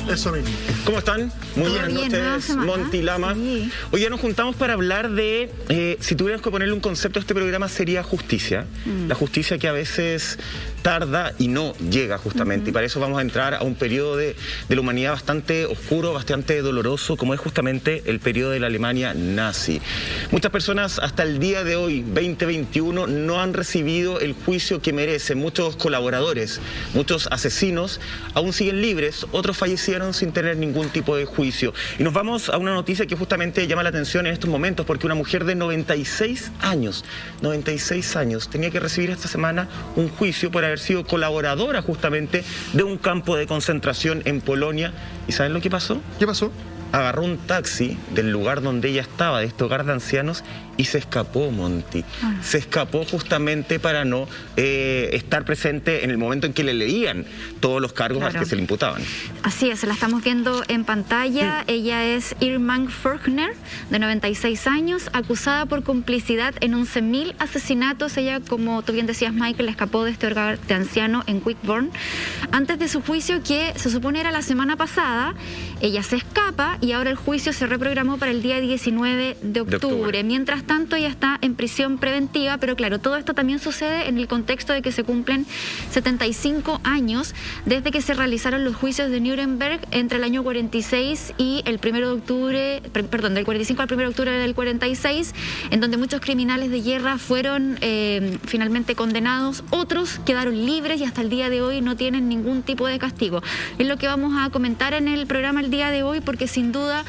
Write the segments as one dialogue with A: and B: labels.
A: Eso mismo.
B: ¿Cómo están? Muy buenas noches, Monty Lama.
C: Sí.
B: Hoy día nos juntamos para hablar de, si tuviéramos que ponerle un concepto a este programa, sería justicia. La justicia que a veces tarda y no llega justamente. Y para eso vamos a entrar a un periodo de la humanidad bastante oscuro, bastante doloroso, como es justamente el periodo de la Alemania nazi. Muchas personas hasta el día de hoy, 2021, no han recibido el juicio que merecen. Muchos colaboradores, muchos asesinos aún siguen libres, otros fallecieron sin tener ningún tipo de juicio. Y nos vamos a una noticia que justamente llama la atención en estos momentos, porque una mujer de 96 años, tenía que recibir esta semana un juicio por haber sido colaboradora justamente de un campo de concentración en Polonia. ¿Y saben lo que pasó?
A: ¿Qué pasó?
B: Agarró un taxi del lugar donde ella estaba, de este hogar de ancianos, y se escapó, Monty. Se escapó justamente para no estar presente en el momento en que le leían todos los cargos a los que se le imputaban.
C: Así es, la estamos viendo en pantalla. Ella es Irmang Faulkner, de 96 años, acusada por complicidad en 11.000 asesinatos. Ella, como tú bien decías, Michael, escapó de este hogar de ancianos en Quickborn. Antes de su juicio, que se supone era la semana pasada, ella se escapa y ahora el juicio se reprogramó para el día 19 de octubre. Mientras tanto, ella está en prisión preventiva, pero claro, todo esto también sucede en el contexto de que se cumplen 75 años desde que se realizaron los juicios de Nuremberg entre el año 46 y el 1 de octubre, perdón, del 45 al 1 de octubre del 46, en donde muchos criminales de guerra fueron finalmente condenados, otros quedaron libres y hasta el día de hoy no tienen ningún tipo de castigo. Es lo que vamos a comentar en el programa el día de hoy, porque sin duda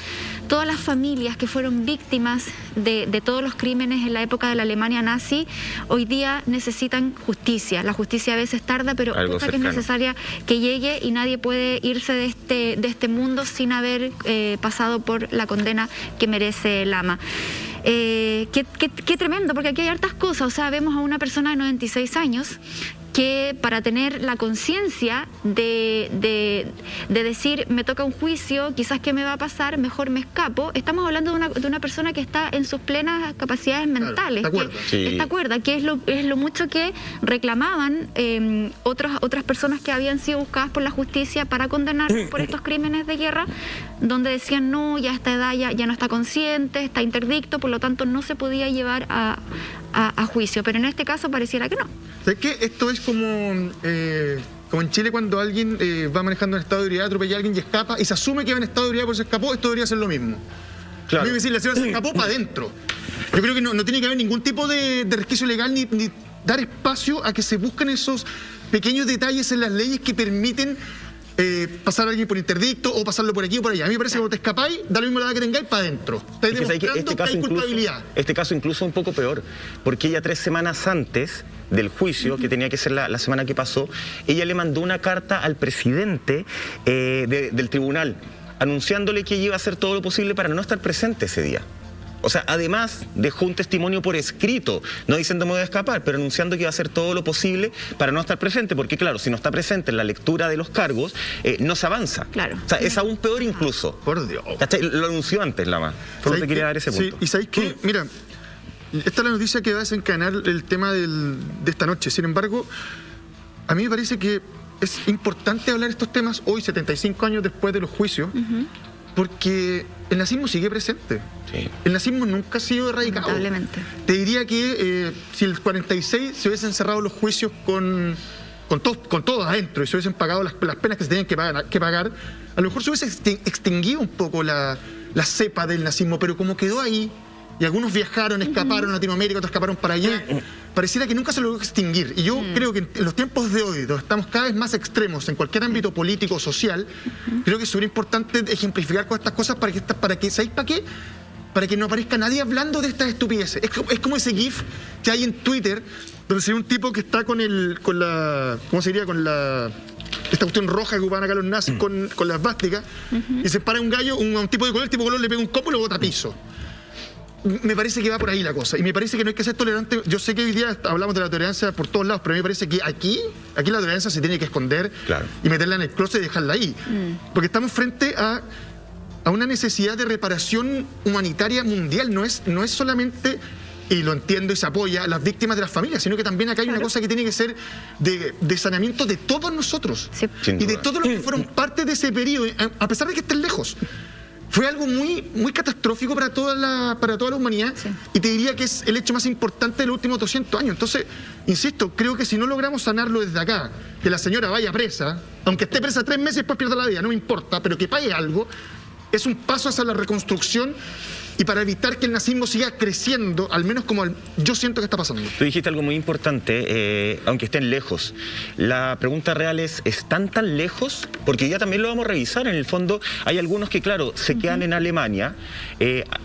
C: todas las familias que fueron víctimas de todos los crímenes en la época de la Alemania nazi hoy día necesitan justicia. La justicia a veces tarda, pero que es necesaria que llegue, y nadie puede irse de este mundo sin haber pasado por la condena que merece Lama. Qué tremendo, porque aquí hay hartas cosas. O sea, vemos a una persona de 96 años que, para tener la conciencia de decir, me toca un juicio, quizás qué me va a pasar, mejor me escapo. Estamos hablando de una persona que está en sus plenas capacidades mentales, está cuerda, que es lo mucho que reclamaban otras personas que habían sido buscadas por la justicia para condenar por estos crímenes de guerra, donde decían, no, ya a esta edad ya no está consciente, está interdicto, por lo tanto no se podía llevar a juicio. Pero en este caso pareciera que no.
A: ¿Sabes qué? Esto es como en Chile, cuando alguien va manejando en estado de ebriedad, atropella a alguien y escapa, y se asume que va en estado de ebriedad porque se escapó. Esto debería ser lo mismo.
B: Claro.
A: Es decir, la señora se escapó para adentro. Yo creo que no tiene que haber ningún tipo de resquicio legal, ni dar espacio a que se busquen esos pequeños detalles en las leyes que permiten pasar a alguien por interdicto o pasarlo por aquí o por allá. A mí me parece que cuando te escapáis, da lo mismo la edad que tengáis, para adentro. Estáis demostrando que hay culpabilidad.
B: Este caso incluso un poco peor, porque ella 3 semanas antes del juicio, que tenía que ser la semana que pasó, ella le mandó una carta al presidente del tribunal, anunciándole que ella iba a hacer todo lo posible para no estar presente ese día. O sea, además dejó un testimonio por escrito, no diciendo me voy a escapar, pero anunciando que iba a hacer todo lo posible para no estar presente, porque claro, si no está presente en la lectura de los cargos, no se avanza.
C: Claro.
B: O sea, es aún peor incluso.
A: Por Dios.
B: ¿Cachai? Lo anunció antes, Lama. Solo te quería dar ese punto.
A: Sí, y ¿sabéis qué? Mira, esta es la noticia que va a desencadenar el tema de esta noche. Sin embargo, a mí me parece que es importante hablar de estos temas hoy, 75 años después de los juicios, porque el nazismo sigue presente.
B: Sí.
A: El nazismo nunca ha sido erradicado.
C: Lamentablemente.
A: Te diría que si el 46 se hubiesen cerrado los juicios con todos adentro y se hubiesen pagado las penas que se tenían que pagar, a lo mejor se hubiese extinguido un poco la cepa del nazismo, pero como quedó ahí, y algunos viajaron, escaparon a Latinoamérica, otros escaparon para allá, pareciera que nunca se logró extinguir. Y yo creo que en los tiempos de hoy, donde estamos cada vez más extremos en cualquier ámbito político o social, creo que es súper importante ejemplificar con estas cosas para que ¿sabéis para qué? Para que no aparezca nadie hablando de estas estupideces. Es como ese GIF que hay en Twitter, donde se ve un tipo que está con ¿cómo se diría? Con esta cuestión roja que ocupaban acá los nazis con la esvástica, y se para un gallo, un tipo de color, el tipo de color le pega un copo y lo bota a piso. Me parece que va por ahí la cosa, y me parece que no hay que ser tolerante. Yo sé que hoy día hablamos de la tolerancia por todos lados, pero a mí me parece que aquí la tolerancia se tiene que esconder, y meterla en el closet y dejarla ahí. Porque estamos frente a una necesidad de reparación humanitaria mundial. No es solamente y lo entiendo y se apoya a las víctimas de las familias, sino que también acá hay una cosa que tiene que ser de saneamiento de todos nosotros y de todos los que fueron parte de ese periodo, a pesar de que estén lejos. Fue algo muy, muy catastrófico para toda la humanidad y te diría que es el hecho más importante de los últimos 200 años. Entonces, insisto, creo que si no logramos sanarlo desde acá, que la señora vaya presa, aunque esté presa 3 meses y después pierda la vida, no me importa, pero que pague algo, es un paso hacia la reconstrucción y para evitar que el nazismo siga creciendo, al menos como yo siento que está pasando.
B: Tú dijiste algo muy importante, aunque estén lejos. La pregunta real es, ¿están tan lejos? Porque ya también lo vamos a revisar. En el fondo, hay algunos que, claro, se quedan en Alemania,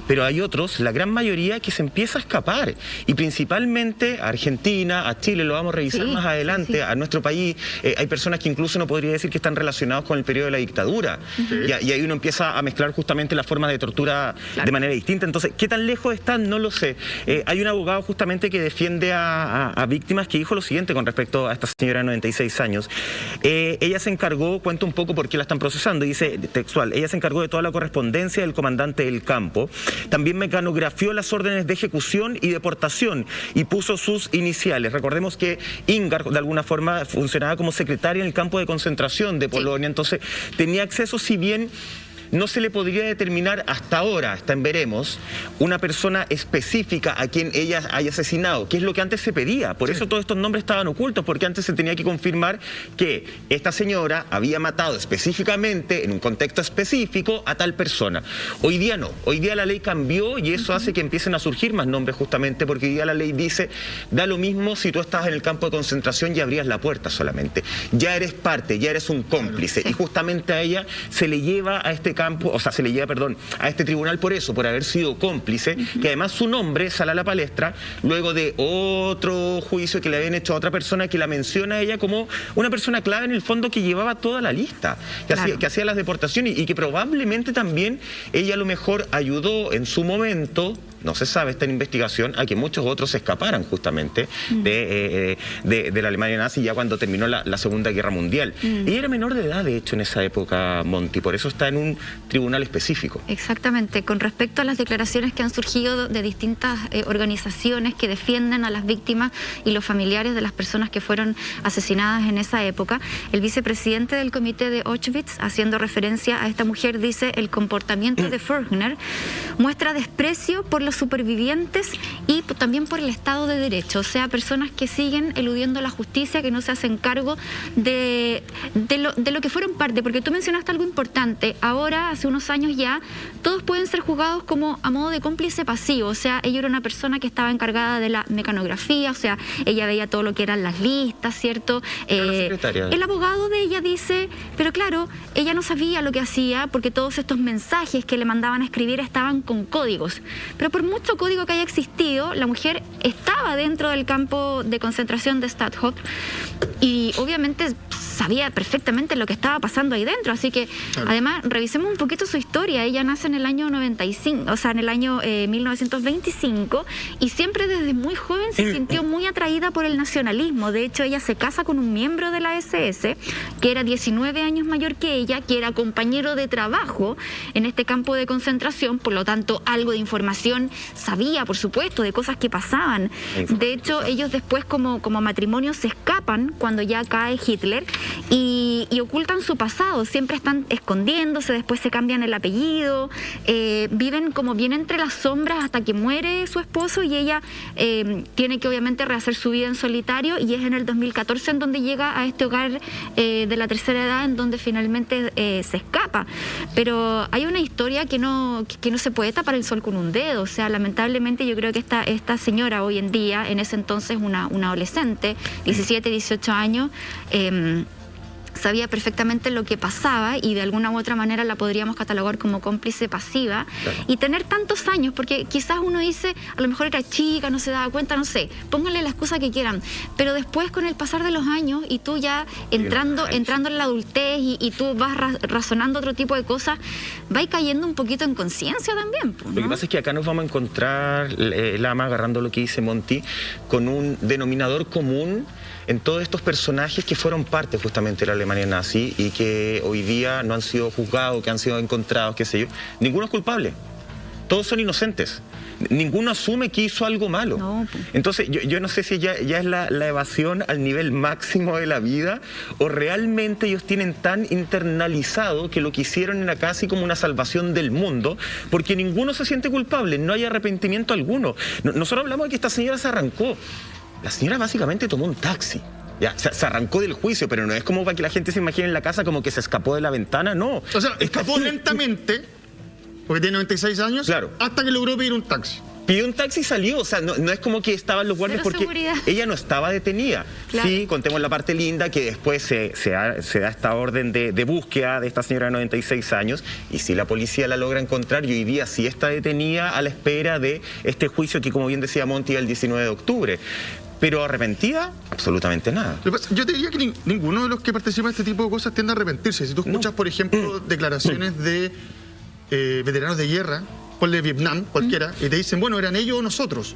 B: pero hay otros, la gran mayoría, que se empieza a escapar. Y principalmente a Argentina, a Chile, lo vamos a revisar más adelante, a nuestro país. Hay personas que incluso no podría decir que están relacionados con el periodo de la dictadura. Y ahí uno empieza a mezclar justamente las formas de tortura de manera distinta. Entonces, ¿qué tan lejos están? No lo sé. Hay un abogado justamente que defiende a víctimas que dijo lo siguiente con respecto a esta señora de 96 años. Ella se encargó, cuenta un poco por qué la están procesando, dice textual, ella se encargó de toda la correspondencia del comandante del campo, también mecanografió las órdenes de ejecución y deportación y puso sus iniciales. Recordemos que Ingar, de alguna forma, funcionaba como secretaria en el campo de concentración de Polonia, entonces tenía acceso, si bien no se le podría determinar hasta ahora, está en veremos, una persona específica a quien ella haya asesinado, que es lo que antes se pedía. Por eso todos estos nombres estaban ocultos, porque antes se tenía que confirmar que esta señora había matado específicamente, en un contexto específico, a tal persona. Hoy día no. Hoy día la ley cambió y eso hace que empiecen a surgir más nombres justamente, porque hoy día la ley dice, da lo mismo si tú estabas en el campo de concentración y abrías la puerta solamente. Ya eres parte, ya eres un cómplice. Y justamente a ella se le lleva a este campo, o sea, se le lleva, perdón, a este tribunal por eso, por haber sido cómplice, que además su nombre sale a la palestra luego de otro juicio que le habían hecho a otra persona que la menciona a ella como una persona clave en el fondo que llevaba toda la lista, que hacía las deportaciones y que probablemente también ella a lo mejor ayudó en su momento, no se sabe, está en investigación, a que muchos otros se escaparan justamente de la Alemania nazi ya cuando terminó la Segunda Guerra Mundial. Ella era menor de edad, de hecho, en esa época, Monty, por eso está en un tribunal específico.
C: Exactamente. Con respecto a las declaraciones que han surgido de distintas organizaciones que defienden a las víctimas y los familiares de las personas que fueron asesinadas en esa época, el vicepresidente del comité de Auschwitz, haciendo referencia a esta mujer, dice: el comportamiento de Förchner muestra desprecio por los supervivientes y también por el Estado de Derecho, o sea, personas que siguen eludiendo la justicia, que no se hacen cargo de lo que fueron parte, porque tú mencionaste algo importante. Ahora, hace unos años ya, todos pueden ser juzgados como a modo de cómplice pasivo, o sea, ella era una persona que estaba encargada de la mecanografía, o sea, ella veía todo lo que eran las listas, ¿cierto? El abogado de ella dice, pero claro, ella no sabía lo que hacía porque todos estos mensajes que le mandaban a escribir estaban con códigos, pero por mucho código que haya existido, la mujer estaba dentro del campo de concentración de Stadthof y obviamente sabía perfectamente lo que estaba pasando ahí dentro, así que además revisemos un poquito su historia. Ella nace en el año 95, o sea, en el año 1925 y siempre desde muy joven se sintió muy atraída por el nacionalismo. De hecho, ella se casa con un miembro de la SS que era 19 años mayor que ella, que era compañero de trabajo en este campo de concentración, por lo tanto algo de información sabía, por supuesto, de cosas que pasaban. De hecho, ellos después como matrimonio se escapan cuando ya cae Hitler y ocultan su pasado, siempre están escondiéndose, después se cambian el apellido, viven como bien entre las sombras hasta que muere su esposo y ella tiene que obviamente rehacer su vida en solitario y es en el 2014 en donde llega a este hogar de la tercera edad en donde finalmente se escapa. Pero hay una historia que no se puede tapar el sol con un dedo, o sea, lamentablemente yo creo que esta señora hoy en día, en ese entonces una adolescente, 17, 18 años, sabía perfectamente lo que pasaba y de alguna u otra manera la podríamos catalogar como cómplice pasiva. Y tener tantos años, porque quizás uno dice, a lo mejor era chica, no se daba cuenta, no sé, pónganle la excusa que quieran, pero después con el pasar de los años y tú ya entrando en la adultez y tú vas razonando otro tipo de cosas, vas cayendo un poquito en conciencia también, ¿no?
B: Lo que pasa es que acá nos vamos a encontrar, Lama, agarrando lo que dice Monty, con un denominador común en todos estos personajes que fueron parte justamente de la Alemania nazi y que hoy día no han sido juzgados, que han sido encontrados, qué sé yo. Ninguno es culpable. Todos son inocentes. Ninguno asume que hizo algo malo.
C: No, pues.
B: Entonces, yo no sé si ya es la evasión al nivel máximo de la vida o realmente ellos tienen tan internalizado que lo que hicieron era casi como una salvación del mundo, porque ninguno se siente culpable, no hay arrepentimiento alguno. Nosotros hablamos de que esta señora se arrancó. La señora básicamente tomó un taxi. Ya, se arrancó del juicio, pero no es como para que la gente se imagine en la casa como que se escapó de la ventana, no.
A: O sea, escapó lentamente, porque tiene 96 años,
B: claro,
A: hasta que logró pedir un taxi.
B: Pidió un taxi y salió, o sea, no es como que estaban los guardias,
C: Cero
B: porque
C: seguridad.
B: ella no estaba detenida.
C: Claro.
B: Sí, contemos la parte linda, que después se da esta orden de búsqueda de esta señora de 96 años, y si la policía la logra encontrar, y hoy día sí está detenida a la espera de este juicio que, como bien decía Monty, el 19 de octubre. Pero arrepentida, absolutamente nada.
A: Yo te diría que ninguno de los que participan en este tipo de cosas tiende a arrepentirse. Si tú escuchas, por ejemplo, declaraciones de veteranos de guerra, ponle Vietnam, cualquiera, y te dicen, bueno, eran ellos o nosotros.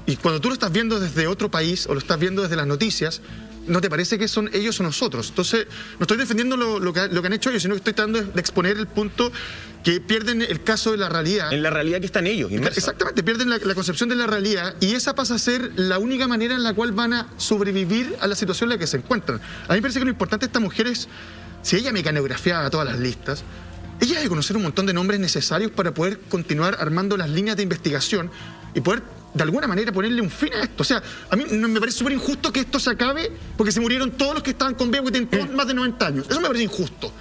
A: Y cuando tú lo estás viendo desde otro país o lo estás viendo desde las noticias, no te parece que son ellos o nosotros. Entonces, no estoy defendiendo lo que han hecho ellos, sino que estoy tratando de exponer el punto que pierden el caso de la realidad.
B: En la realidad que están ellos, inmersos.
A: Exactamente, pierden la concepción de la realidad, y esa pasa a ser la única manera en la cual van a sobrevivir a la situación en la que se encuentran. A mí me parece que lo importante de esta mujer es, si ella mecanografiaba todas las listas, ella debe conocer un montón de nombres necesarios para poder continuar armando las líneas de investigación y poder, de alguna manera, ponerle un fin a esto. O sea, a mí me parece súper injusto que esto se acabe porque se murieron todos los que estaban con VIH, que tienen todos más de 90 años. Eso me parece injusto.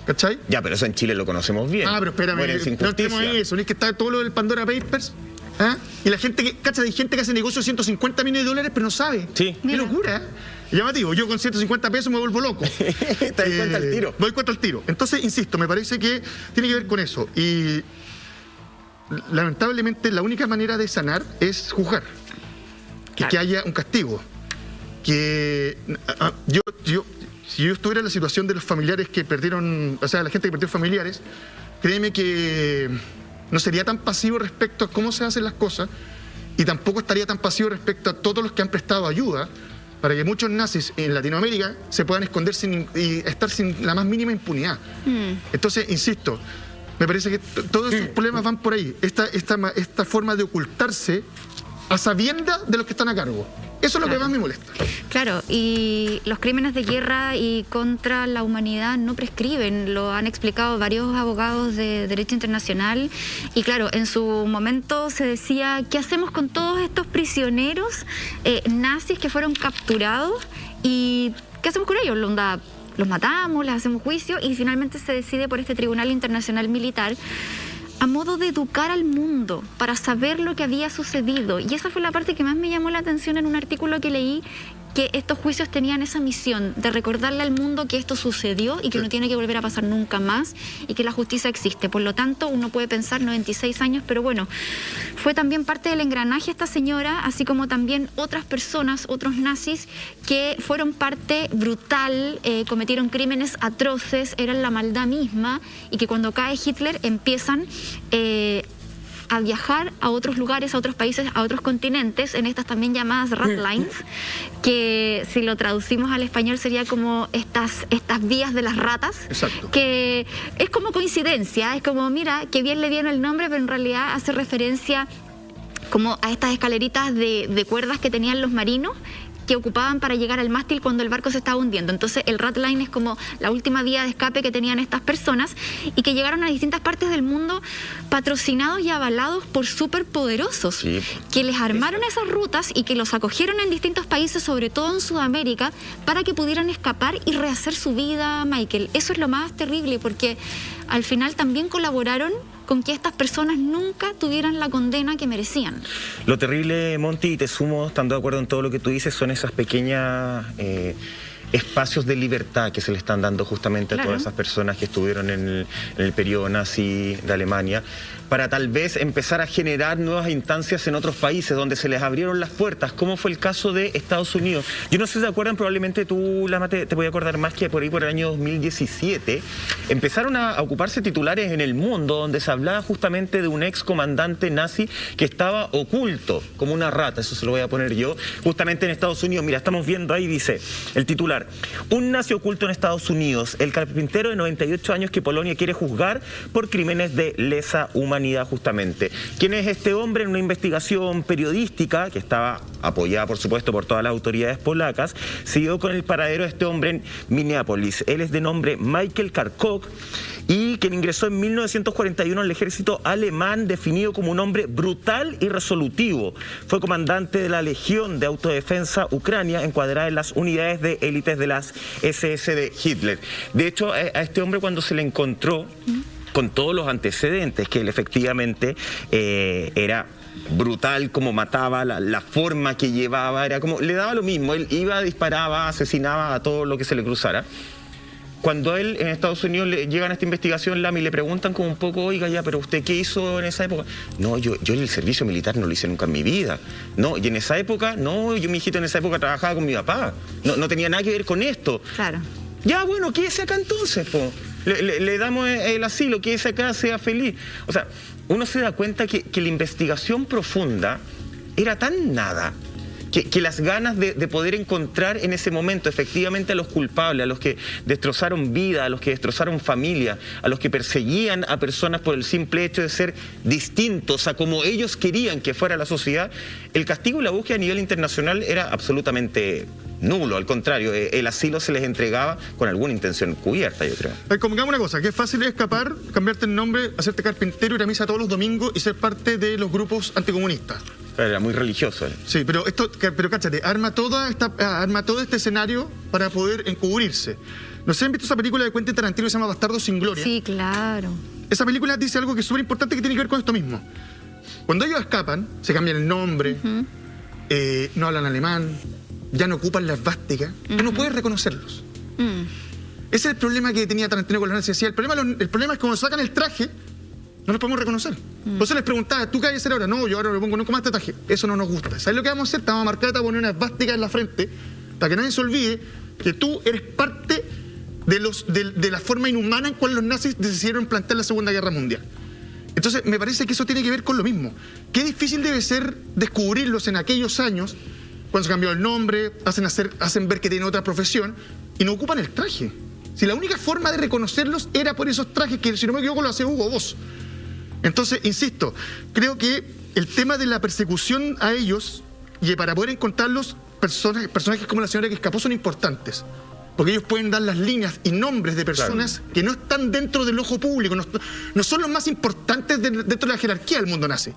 A: ¿Cachai?
B: Ya, pero eso en Chile lo conocemos bien.
A: Ah, pero espérame,
B: Mueren sin
A: no tenemos
B: justicia.
A: eso, no es que está todo lo del Pandora Papers. ¿Ah? Y la gente que, ¿cachai? Hay gente que hace negocios de 150 millones de dólares, pero no sabe.
B: Sí.
A: Qué locura. Y llamativo, yo con 150 pesos me vuelvo loco.
B: Te das cuenta al tiro.
A: Doy cuenta al tiro. Entonces, insisto, me parece que tiene que ver con eso. Y lamentablemente la única manera de sanar es juzgar. Y que haya un castigo. Que si yo estuviera en la situación de los familiares que perdieron, o sea, la gente que perdió familiares, créeme que no sería tan pasivo respecto a cómo se hacen las cosas, y tampoco estaría tan pasivo respecto a todos los que han prestado ayuda para que muchos nazis en Latinoamérica se puedan esconder y estar sin la más mínima impunidad. Entonces, insisto, me parece que todos esos problemas van por ahí. Esta forma de ocultarse a sabiendas de los que están a cargo. Eso es lo que más me molesta.
C: Claro, y los crímenes de guerra y contra la humanidad no prescriben, lo han explicado varios abogados de derecho internacional, y claro, en su momento se decía, ¿qué hacemos con todos estos prisioneros nazis que fueron capturados? ¿Y qué hacemos con ellos? Los matamos, les hacemos juicio, y finalmente se decide por este Tribunal Internacional Militar a modo de educar al mundo para saber lo que había sucedido. Y esa fue la parte que más me llamó la atención en un artículo que leí, que estos juicios tenían esa misión de recordarle al mundo que esto sucedió y que no tiene que volver a pasar nunca más, y que la justicia existe. Por lo tanto, uno puede pensar 96 años, pero bueno, fue también parte del engranaje esta señora, así como también otras personas, otros nazis que fueron parte brutal, cometieron crímenes atroces, eran la maldad misma, y que cuando cae Hitler empiezan a viajar a otros lugares, a otros países, a otros continentes, en estas también llamadas rat lines, que si lo traducimos al español sería como estas vías de las ratas.
A: Exacto.
C: Que es como coincidencia, es como, mira, que bien le viene el nombre, pero en realidad hace referencia como a estas escaleritas de cuerdas que tenían los marinos, que ocupaban para llegar al mástil cuando el barco se estaba hundiendo. Entonces el rat line es como la última vía de escape que tenían estas personas, y que llegaron a distintas partes del mundo patrocinados y avalados por superpoderosos,
B: Sí.
C: que les armaron esas rutas y que los acogieron en distintos países, sobre todo en Sudamérica, para que pudieran escapar y rehacer su vida, Michael. Eso es lo más terrible, porque al final también colaboraron con que estas personas nunca tuvieran la condena que merecían.
B: Lo terrible, Monty, y te sumo, estando de acuerdo en todo lo que tú dices, son esas pequeñas espacios de libertad que se le están dando justamente a todas esas personas que estuvieron en el periodo nazi de Alemania, para tal vez empezar a generar nuevas instancias en otros países donde se les abrieron las puertas, como fue el caso de Estados Unidos. Yo no sé si se acuerdan, probablemente tú, Lama, te voy a acordar más, que por ahí por el año 2017 empezaron a ocuparse titulares en El Mundo donde se hablaba justamente de un ex comandante nazi que estaba oculto como una rata, eso se lo voy a poner yo, justamente en Estados Unidos. Mira, estamos viendo ahí, dice el titular: titular. Un nazi oculto en Estados Unidos, el carpintero de 98 años que Polonia quiere juzgar por crímenes de lesa humanidad justamente. ¿Quién es este hombre? En una investigación periodística que estaba apoyada por supuesto por todas las autoridades polacas, siguió con el paradero de este hombre en Minneapolis. Él es de nombre Michael Karkok y quien ingresó en 1941 al ejército alemán, definido como un hombre brutal y resolutivo. Fue comandante de la Legión de Autodefensa Ucrania, encuadrada en las unidades de élites de las SS de Hitler. De hecho, a este hombre cuando se le encontró con todos los antecedentes, que él efectivamente era brutal como mataba, la forma que llevaba, era como, le daba lo mismo, él iba, disparaba, asesinaba a todo lo que se le cruzara. Cuando él en Estados Unidos le llegan a esta investigación, Lami, le preguntan como un poco, oiga ya, pero ¿usted qué hizo en esa época? No, yo en el servicio militar no lo hice nunca en mi vida. No, y en esa época, no, yo, mi hijito, en esa época trabajaba con mi papá. No tenía nada que ver con esto.
C: Claro.
B: Ya, bueno, quédese acá entonces, po. Le damos el asilo, quédese acá, sea feliz. O sea, uno se da cuenta que la investigación profunda era tan nada, que las ganas de poder encontrar en ese momento efectivamente a los culpables, a los que destrozaron vida, a los que destrozaron familia, a los que perseguían a personas por el simple hecho de ser distintos a como ellos querían que fuera la sociedad, el castigo y la búsqueda a nivel internacional era absolutamente nulo. Al contrario, el asilo se les entregaba con alguna intención cubierta, yo creo.
A: Convengamos una cosa, que es fácil escapar, cambiarte el nombre, hacerte carpintero, ir a misa todos los domingos y ser parte de los grupos anticomunistas.
B: Era muy religioso.
A: Sí, pero cáchate, arma todo este escenario para poder encubrirse. No sé si han visto esa película de Quentin Tarantino que se llama Bastardos sin Gloria.
C: Sí, claro.
A: Esa película dice algo que es súper importante que tiene que ver con esto mismo. Cuando ellos escapan, se cambian el nombre, no hablan alemán, ya no ocupan la esvástica, tú no puedes reconocerlos. Ese es el problema que tenía Tarantino con los nazis. El problema es cuando sacan el traje, no los podemos reconocer. Por eso les preguntaba, ¿tú qué vas a hacer ahora? No, yo ahora me pongo nunca más este traje. Eso no nos gusta. ¿Sabes lo que vamos a hacer? Te vamos a marcar, te vamos a poner una esvástica en la frente para que nadie se olvide que tú eres parte de la forma inhumana en cual los nazis decidieron plantear la Segunda Guerra Mundial. Entonces, me parece que eso tiene que ver con lo mismo. Qué difícil debe ser descubrirlos en aquellos años, cuando se cambió el nombre, hacen ver que tienen otra profesión y no ocupan el traje. Si la única forma de reconocerlos era por esos trajes que, si no me equivoco, lo hace Hugo Boss. Entonces, insisto, creo que el tema de la persecución a ellos y para poder encontrarlos, personajes como la señora que escapó son importantes. Porque ellos pueden dar las líneas y nombres de personas que no están dentro del ojo público, no son los más importantes dentro de la jerarquía del mundo nazi.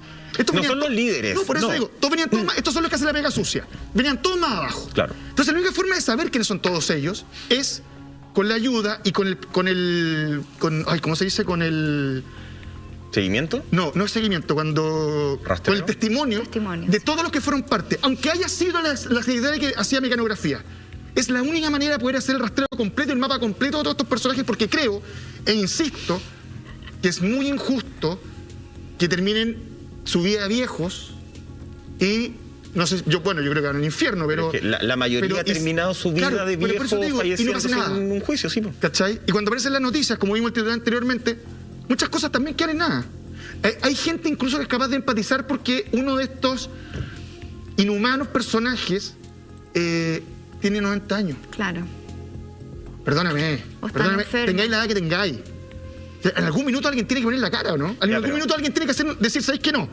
B: No son los líderes.
A: No, por eso digo, estos son los que hacen la pega sucia. Venían todos más abajo.
B: Claro.
A: Entonces la única forma de saber quiénes son todos ellos es con la ayuda y con ¿cómo se dice? Con el...
B: ¿Seguimiento?
A: No es seguimiento, con el testimonio de todos los que fueron parte, aunque haya sido la secretaria que hacía mecanografía. Es la única manera de poder hacer el rastreo completo, el mapa completo de todos estos personajes, porque creo, e insisto, que es muy injusto que terminen su vida viejos y, no sé, yo creo que van al infierno, pero...
B: La mayoría ha terminado su vida de viejo
A: y no pasa nada.
B: En un juicio, sí.
A: ¿Cachai? Y cuando aparecen las noticias, como vimos el titular anteriormente, muchas cosas también quedan en nada. Hay gente incluso que es capaz de empatizar porque uno de estos inhumanos personajes tiene 90 años.
C: Claro.
A: Perdóname. Tengáis la edad que tengáis. En algún minuto alguien tiene que poner la cara, ¿o no? En algún minuto alguien tiene que decir, ¿sabéis que no?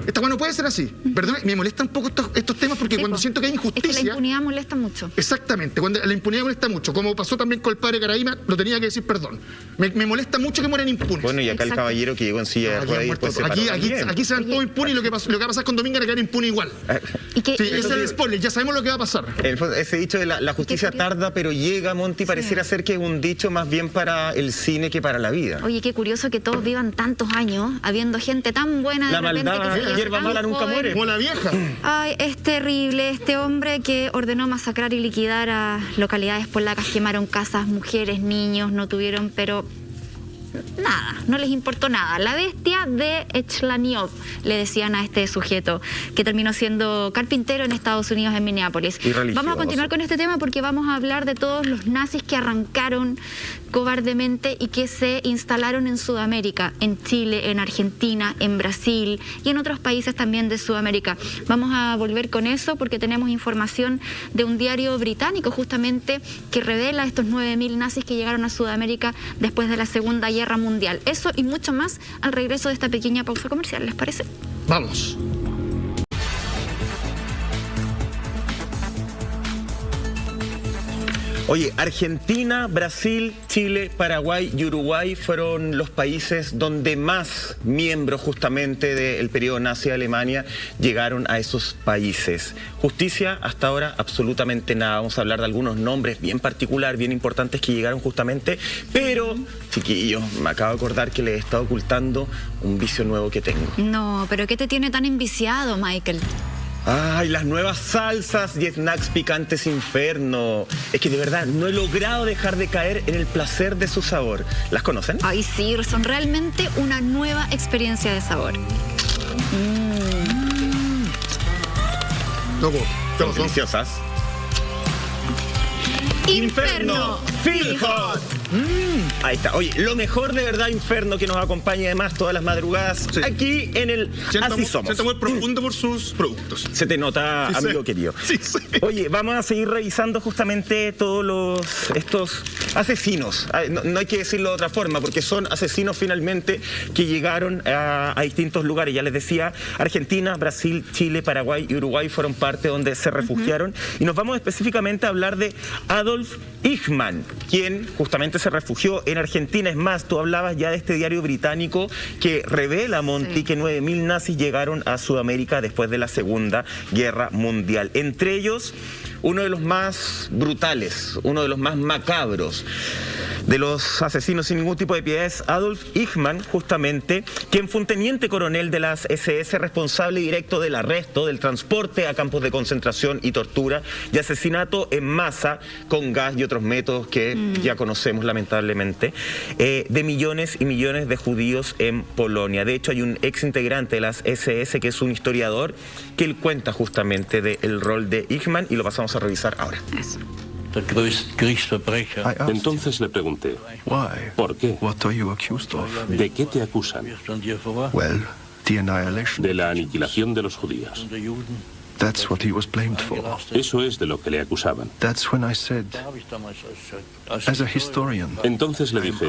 A: Esta no puede ser así. Perdón, me molesta un poco estos temas porque cuando siento que hay injusticia...
C: Es que la impunidad molesta mucho.
A: Exactamente, cuando la impunidad molesta mucho. Como pasó también con el padre Caraíma, lo tenía que decir perdón. Me molesta mucho que mueran impunes.
B: Bueno, y acá el caballero que llegó en silla de ruedas y después se paró
A: aquí se van todos impunes y lo que va a pasar con Dominga era quedar impune igual. Sí, ese es el spoiler, ya sabemos lo que va a pasar.
B: Ese dicho de la justicia tarda, pero llega, Monty, pareciera ser que es un dicho más bien para el cine que para la vida.
C: Oye, qué curioso que todos vivan tantos años habiendo gente tan buena de repente que se
B: hierba mala nunca muere.
A: Como la vieja.
C: Ay, es terrible. Este hombre que ordenó masacrar y liquidar a localidades polacas, quemaron casas, mujeres, niños, no tuvieron, pero nada, no les importó nada. La bestia de Echlaniov, le decían a este sujeto, que terminó siendo carpintero en Estados Unidos, en Minneapolis. Vamos a continuar con este tema porque vamos a hablar de todos los nazis que arrancaron cobardemente y que se instalaron en Sudamérica, en Chile, en Argentina, en Brasil y en otros países también de Sudamérica. Vamos a volver con eso porque tenemos información de un diario británico justamente que revela estos 9.000 nazis que llegaron a Sudamérica después de la Segunda Guerra Mundial. Eso y mucho más al regreso de esta pequeña pausa comercial, ¿les parece?
A: Vamos.
B: Oye, Argentina, Brasil, Chile, Paraguay y Uruguay fueron los países donde más miembros justamente del periodo nazi de Alemania llegaron a esos países. Justicia, hasta ahora absolutamente nada. Vamos a hablar de algunos nombres bien particulares, bien importantes que llegaron justamente, pero, chiquillos, me acabo de acordar que les he estado ocultando un vicio nuevo que tengo.
C: No, pero ¿qué te tiene tan enviciado, Michael?
B: Ay, las nuevas salsas y snacks picantes Inferno. Es que de verdad no he logrado dejar de caer en el placer de su sabor. ¿Las conocen?
C: Ay, sí, son realmente una nueva experiencia de sabor.
A: Loco,
B: Son deliciosas. Inferno, Feel Hot. Ahí está. Oye, lo mejor de verdad, Inferno, que nos acompaña además todas las madrugadas aquí en el Así Somos.
A: Siento muy profundo por sus productos.
B: Se te nota, sí, amigo querido.
A: Sí, sí.
B: Oye, vamos a seguir revisando justamente todos estos asesinos. No hay que decirlo de otra forma, porque son asesinos finalmente que llegaron a distintos lugares. Ya les decía, Argentina, Brasil, Chile, Paraguay y Uruguay fueron parte donde se refugiaron. Y nos vamos específicamente a hablar de Adolf Eichmann, quien justamente se refugió en Argentina. Es más, tú hablabas ya de este diario británico que revela, Monty, que 9.000 nazis llegaron a Sudamérica después de la Segunda Guerra Mundial. Entre ellos, uno de los más brutales, uno de los más macabros de los asesinos sin ningún tipo de piedad es Adolf Eichmann, justamente, quien fue un teniente coronel de las SS, responsable directo del arresto, del transporte a campos de concentración y tortura y asesinato en masa con gas y otros métodos que ya conocemos lamentablemente, de millones y millones de judíos en Polonia. De hecho, hay un ex integrante de las SS que es un historiador que él cuenta justamente del rol de Eichmann y lo pasamos a revisar ahora.
C: Eso.
D: Entonces le pregunté, ¿por qué? ¿De qué te acusan? De la aniquilación de los judíos. Eso es de lo que le acusaban. Entonces le dije,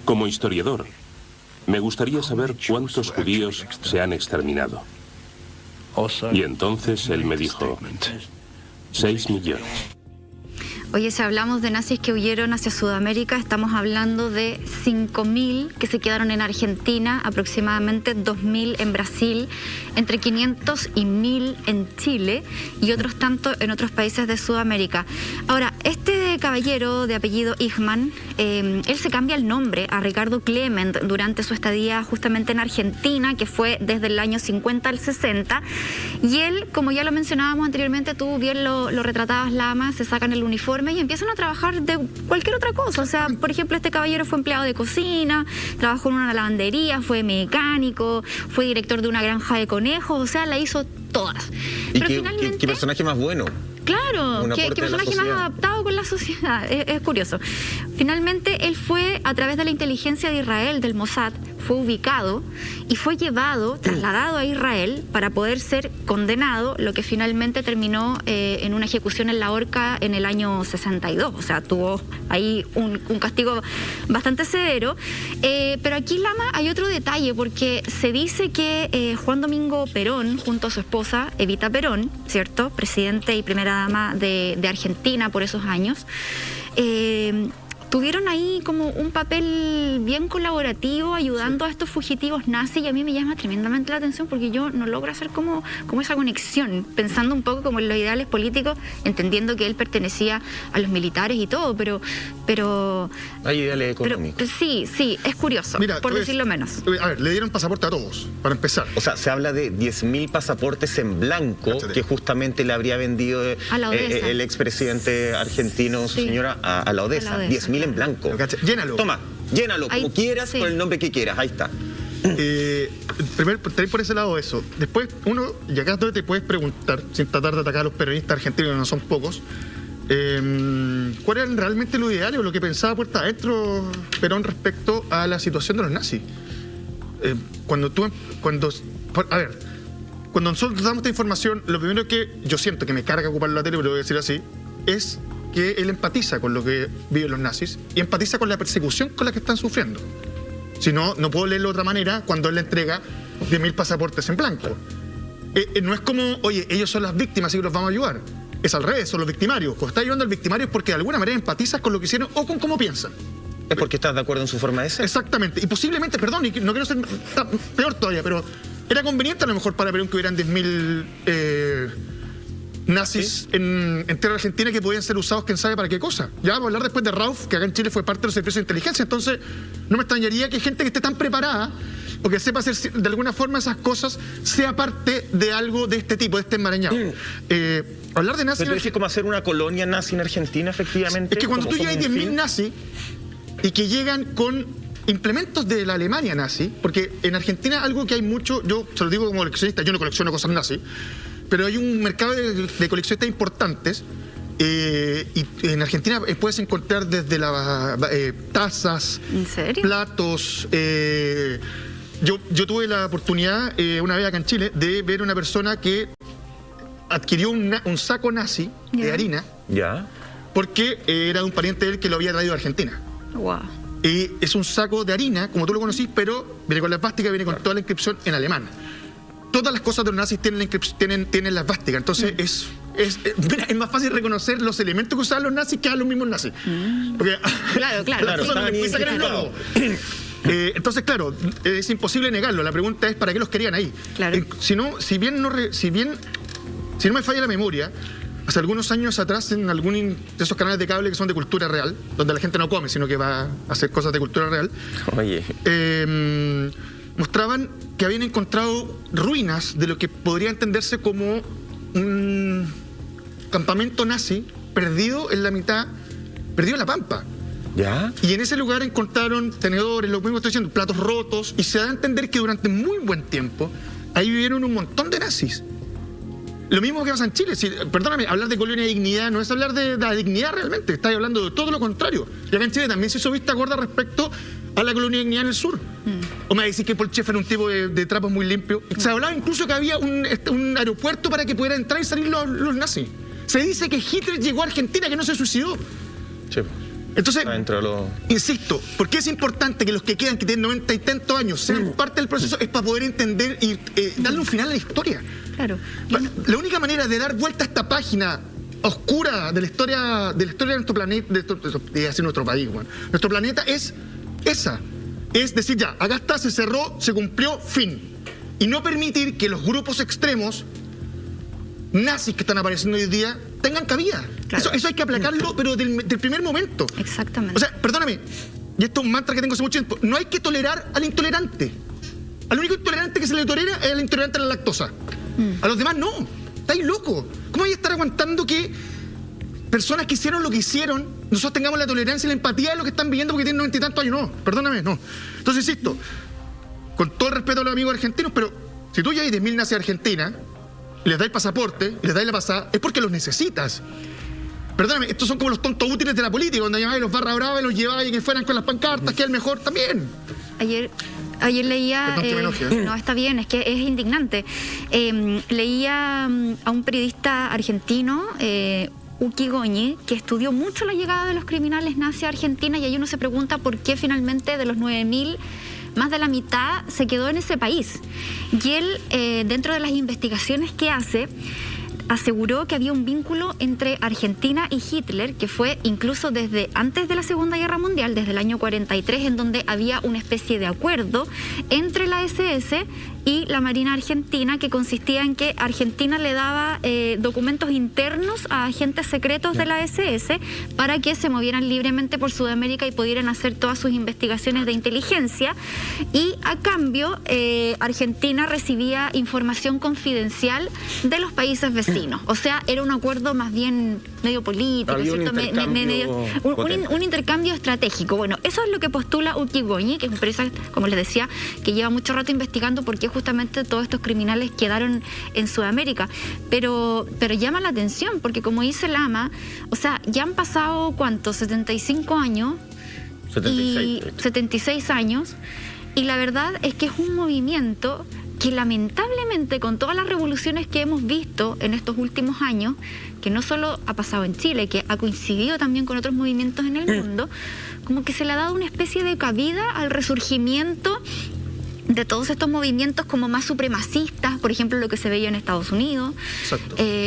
D: como historiador, me gustaría saber cuántos judíos se han exterminado. Y entonces él me dijo, 6 millones.
C: Oye, si hablamos de nazis que huyeron hacia Sudamérica, estamos hablando de 5.000 que se quedaron en Argentina, aproximadamente 2.000 en Brasil, entre 500 y 1.000 en Chile y otros tantos en otros países de Sudamérica. Ahora, este caballero de apellido Eichmann, él se cambia el nombre a Ricardo Clement durante su estadía justamente en Argentina, que fue desde el año 50 al 60, y él, como ya lo mencionábamos anteriormente, tú bien lo retratabas, Lama, se sacan el uniforme y empiezan a trabajar de cualquier otra cosa. O sea, por ejemplo, este caballero fue empleado de cocina, trabajó en una lavandería, fue mecánico, fue director de una granja de conejos, o sea, la hizo todas.
B: ¿Y qué personaje más bueno?
C: Claro, qué personaje más adaptado con la sociedad. Es curioso. Finalmente, él fue, a través de la inteligencia de Israel, del Mossad, fue ubicado y fue llevado, trasladado a Israel para poder ser condenado, lo que finalmente terminó en una ejecución en la horca en el año 62. O sea, tuvo ahí un castigo bastante severo. Pero aquí, Lama, hay otro detalle, porque se dice que Juan Domingo Perón, junto a su esposa, Evita Perón, ¿cierto?, presidente y primera dama de Argentina por esos años, tuvieron ahí como un papel bien colaborativo ayudando a estos fugitivos nazis, y a mí me llama tremendamente la atención porque yo no logro hacer como esa conexión, pensando un poco como en los ideales políticos, entendiendo que él pertenecía a los militares y todo, pero
B: hay ideales económicos.
C: Pero, sí, es curioso,
A: mira,
C: por decirlo menos.
A: A ver, le dieron pasaporte a todos, para empezar.
B: O sea, se habla de 10.000 pasaportes en blanco que justamente le habría vendido
C: a la Odessa.
B: El expresidente argentino, su señora, a la Odessa. 10.000 en blanco.
A: Llénalo.
B: Toma, llénalo como quieras, con el nombre que quieras. Ahí está.
A: Primero, tenéis por ese lado eso. Después, y acá te puedes preguntar, sin tratar de atacar a los peronistas argentinos, que no son pocos, ¿cuál era realmente lo ideal o lo que pensaba puerta adentro Perón respecto a la situación de los nazis? Cuando nosotros damos esta información, lo primero que yo siento que me carga ocupar la tele, pero lo voy a decir así, es que él empatiza con lo que viven los nazis y empatiza con la persecución con la que están sufriendo. Si no, no puedo leerlo de otra manera cuando él le entrega 10.000 pasaportes en blanco. No es como, oye, ellos son las víctimas y los vamos a ayudar. Es al revés, son los victimarios. Cuando estás ayudando al victimario es porque de alguna manera empatizas con lo que hicieron o con cómo piensan.
B: ¿Es porque estás de acuerdo en su forma de ser?
A: Exactamente. Y posiblemente, perdón, y no quiero ser peor todavía, pero era conveniente a lo mejor para Perón que hubieran 10.000 nazis en tierra argentina que podían ser usados quién sabe para qué cosa. Ya vamos a hablar después de Rauf, que acá en Chile fue parte de los servicios de inteligencia, entonces no me extrañaría que gente que esté tan preparada o que sepa hacer de alguna forma esas cosas sea parte de algo de este tipo, de este enmarañado. Hablar de nazis...
B: Pero tú decís como hacer una colonia nazi en Argentina, efectivamente.
A: Es que cuando tú llegas 10.000 nazis y que llegan con implementos de la Alemania nazi, porque en Argentina algo que hay mucho, yo se lo digo como coleccionista, yo no colecciono cosas nazis, pero hay un mercado de coleccionistas importantes y en Argentina puedes encontrar desde tazas,
C: ¿en serio?
A: platos. Yo tuve la oportunidad una vez acá en Chile de ver una persona que adquirió un saco nazi de harina porque era de un pariente de él que lo había traído a Argentina.
C: Wow.
A: Y es un saco de harina, como tú lo conocís, pero viene con la esvástica, viene con toda la inscripción en alemán. Todas las cosas de los nazis tienen la esvástica, entonces es más fácil reconocer los elementos que usaban los nazis que a los mismos nazis. Porque,
C: claro.
A: Entonces, claro, es imposible negarlo. La pregunta es, ¿para qué los querían ahí?
C: Claro.
A: Si no me falla la memoria, hace algunos años atrás en algún de esos canales de cable que son de cultura real, donde la gente no come, sino que va a hacer cosas de cultura real, mostraban que habían encontrado ruinas de lo que podría entenderse como un campamento nazi perdido en la mitad, perdido en la pampa.
B: ¿Ya?
A: Y en ese lugar encontraron tenedores, lo mismo estoy diciendo, platos rotos, y se da a entender que durante muy buen tiempo ahí vivieron un montón de nazis. Lo mismo que pasa en Chile. Perdóname, hablar de colonia de dignidad no es hablar de la dignidad realmente, estás hablando de todo lo contrario. Y acá en Chile también se hizo vista gorda respecto a la colonia de dignidad en el sur. O me decís que Paul Schaeffer era un tipo de trapos muy limpio. Se hablaba incluso que había un aeropuerto para que pudieran entrar y salir los nazis. Se dice que Hitler llegó a Argentina, que no se suicidó.
B: Sí.
A: Entonces, insisto, ¿por qué es importante que los que quedan, que tienen 90 y tantos años, sean parte del proceso? Es para poder entender y darle un final a la historia.
C: Claro.
A: La única manera de dar vuelta a esta página oscura de la historia de nuestro planeta, de nuestro país, bueno, nuestro planeta es esa. Es decir, ya, acá está, se cerró, se cumplió, fin. Y no permitir que los grupos extremos nazis que están apareciendo hoy día tengan cabida. Claro. Eso hay que aplacarlo, pero del primer momento.
C: Exactamente.
A: O sea, perdóname, y esto es un mantra que tengo hace mucho tiempo, no hay que tolerar al intolerante. Al único intolerante que se le tolera es al intolerante a la lactosa. A los demás no. Estáis locos. ¿Cómo hay que estar aguantando que personas que hicieron lo que hicieron, nosotros tengamos la tolerancia y la empatía de lo que están viviendo porque tienen 90 y tantos años? No, perdóname, no. Entonces, insisto, con todo el respeto a los amigos argentinos, pero si tú ya hay 10.000 nazis a Argentina, y les dais pasaporte, y les dais la pasada, es porque los necesitas. Perdóname, estos son como los tontos útiles de la política, donde llamáis los barra brava y los lleváis y que fueran con las pancartas, que es el mejor también.
C: Ayer leía...
A: Perdón, que me enoje,
C: No, está bien, es que es indignante. Leía a un periodista argentino, Uki Goñi, que estudió mucho la llegada de los criminales nazis a Argentina, y ahí uno se pregunta por qué finalmente de los 9.000... más de la mitad se quedó en ese país. Y él, dentro de las investigaciones que hace, aseguró que había un vínculo entre Argentina y Hitler, que fue incluso desde antes de la Segunda Guerra Mundial, desde el año 43, en donde había una especie de acuerdo entre la SS y la Marina Argentina, que consistía en que Argentina le daba documentos internos a agentes secretos de la SS para que se movieran libremente por Sudamérica y pudieran hacer todas sus investigaciones de inteligencia, y a cambio Argentina recibía información confidencial de los países vecinos. O sea, era un acuerdo más bien medio político, ¿cierto? Un intercambio estratégico. Bueno, eso es lo que postula Ukigoñi, que es una empresa, como les decía, que lleva mucho rato investigando por qué justamente todos estos criminales quedaron en Sudamérica. Pero llama la atención, porque como dice Lama, o sea, ya han pasado, ¿cuántos? 75 años. 76 años. Y la verdad es que es un movimiento que lamentablemente, con todas las revoluciones que hemos visto en estos últimos años, que no solo ha pasado en Chile, que ha coincidido también con otros movimientos en el mundo, como que se le ha dado una especie de cabida al resurgimiento de todos estos movimientos como más supremacistas, por ejemplo, lo que se veía en Estados Unidos,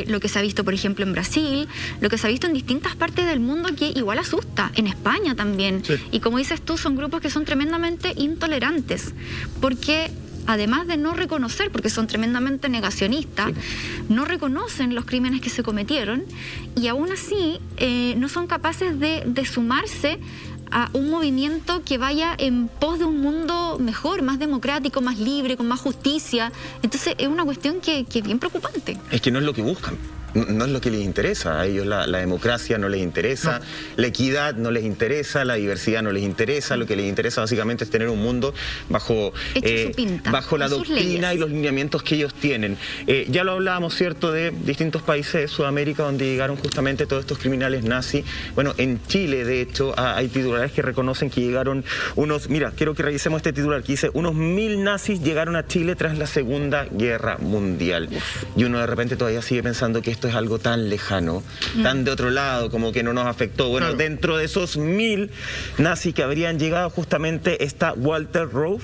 C: lo que se ha visto, por ejemplo, en Brasil, lo que se ha visto en distintas partes del mundo, que igual asusta, en España también. Sí. Y como dices tú, son grupos que son tremendamente intolerantes, porque además de no reconocer, porque son tremendamente negacionistas, no reconocen los crímenes que se cometieron, y aún así no son capaces de sumarse a un movimiento que vaya en pos de un mundo mejor, más democrático, más libre, con más justicia. Entonces es una cuestión que es bien preocupante.
B: Es que no es lo que buscan. No es lo que les interesa. A ellos la democracia no les interesa, la equidad no les interesa, la diversidad no les interesa. Lo que les interesa básicamente es tener un mundo bajo la doctrina y los lineamientos que ellos tienen. Ya lo hablábamos, ¿cierto?, de distintos países de Sudamérica donde llegaron justamente todos estos criminales nazis. Bueno, en Chile, de hecho, hay titulares que reconocen que llegaron unos... Mira, quiero que revisemos este titular que dice: unos 1000 nazis llegaron a Chile tras la Segunda Guerra Mundial. Y uno de repente todavía sigue pensando que esto es algo tan lejano, tan de otro lado, como que no nos afectó. Bueno, dentro de esos 1000 nazis que habrían llegado justamente está Walter Rauff,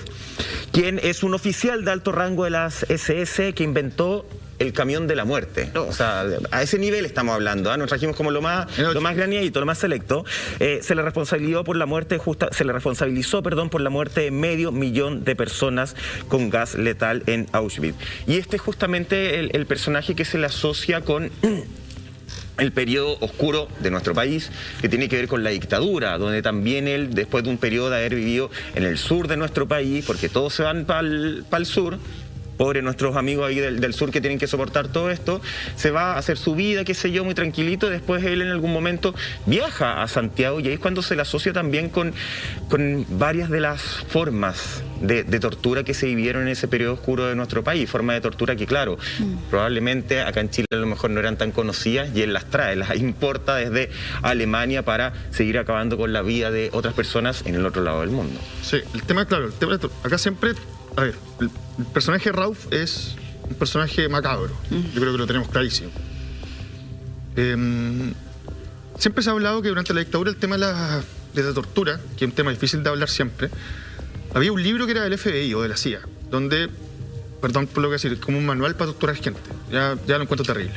B: quien es un oficial de alto rango de las SS que inventó el camión de la muerte. O sea, a ese nivel estamos hablando, ¿eh? Nos trajimos como lo más graneadito, lo más selecto. Se le responsabilizó por la muerte por la muerte de 500.000 de personas con gas letal en Auschwitz. Y este es justamente el personaje que se le asocia con el periodo oscuro de nuestro país, que tiene que ver con la dictadura, donde también él, después de un periodo de haber vivido en el sur de nuestro país, porque todos se van para el sur, pobres nuestros amigos ahí del sur que tienen que soportar todo esto, se va a hacer su vida, qué sé yo, muy tranquilito. Después él en algún momento viaja a Santiago, y ahí es cuando se le asocia también con varias de las formas de tortura que se vivieron en ese periodo oscuro de nuestro país. Formas de tortura que, claro, probablemente acá en Chile a lo mejor no eran tan conocidas, y él las trae, las importa desde Alemania para seguir acabando con la vida de otras personas en el otro lado del mundo. Sí,
A: el tema, claro, acá siempre... A ver, el personaje Rauff es un personaje macabro. Yo creo que lo tenemos clarísimo. Siempre se ha hablado que durante la dictadura el tema de la tortura, que es un tema difícil de hablar siempre, había un libro que era del FBI o de la CIA, donde, perdón por lo que decir, como un manual para torturar gente. Ya lo encuentro terrible.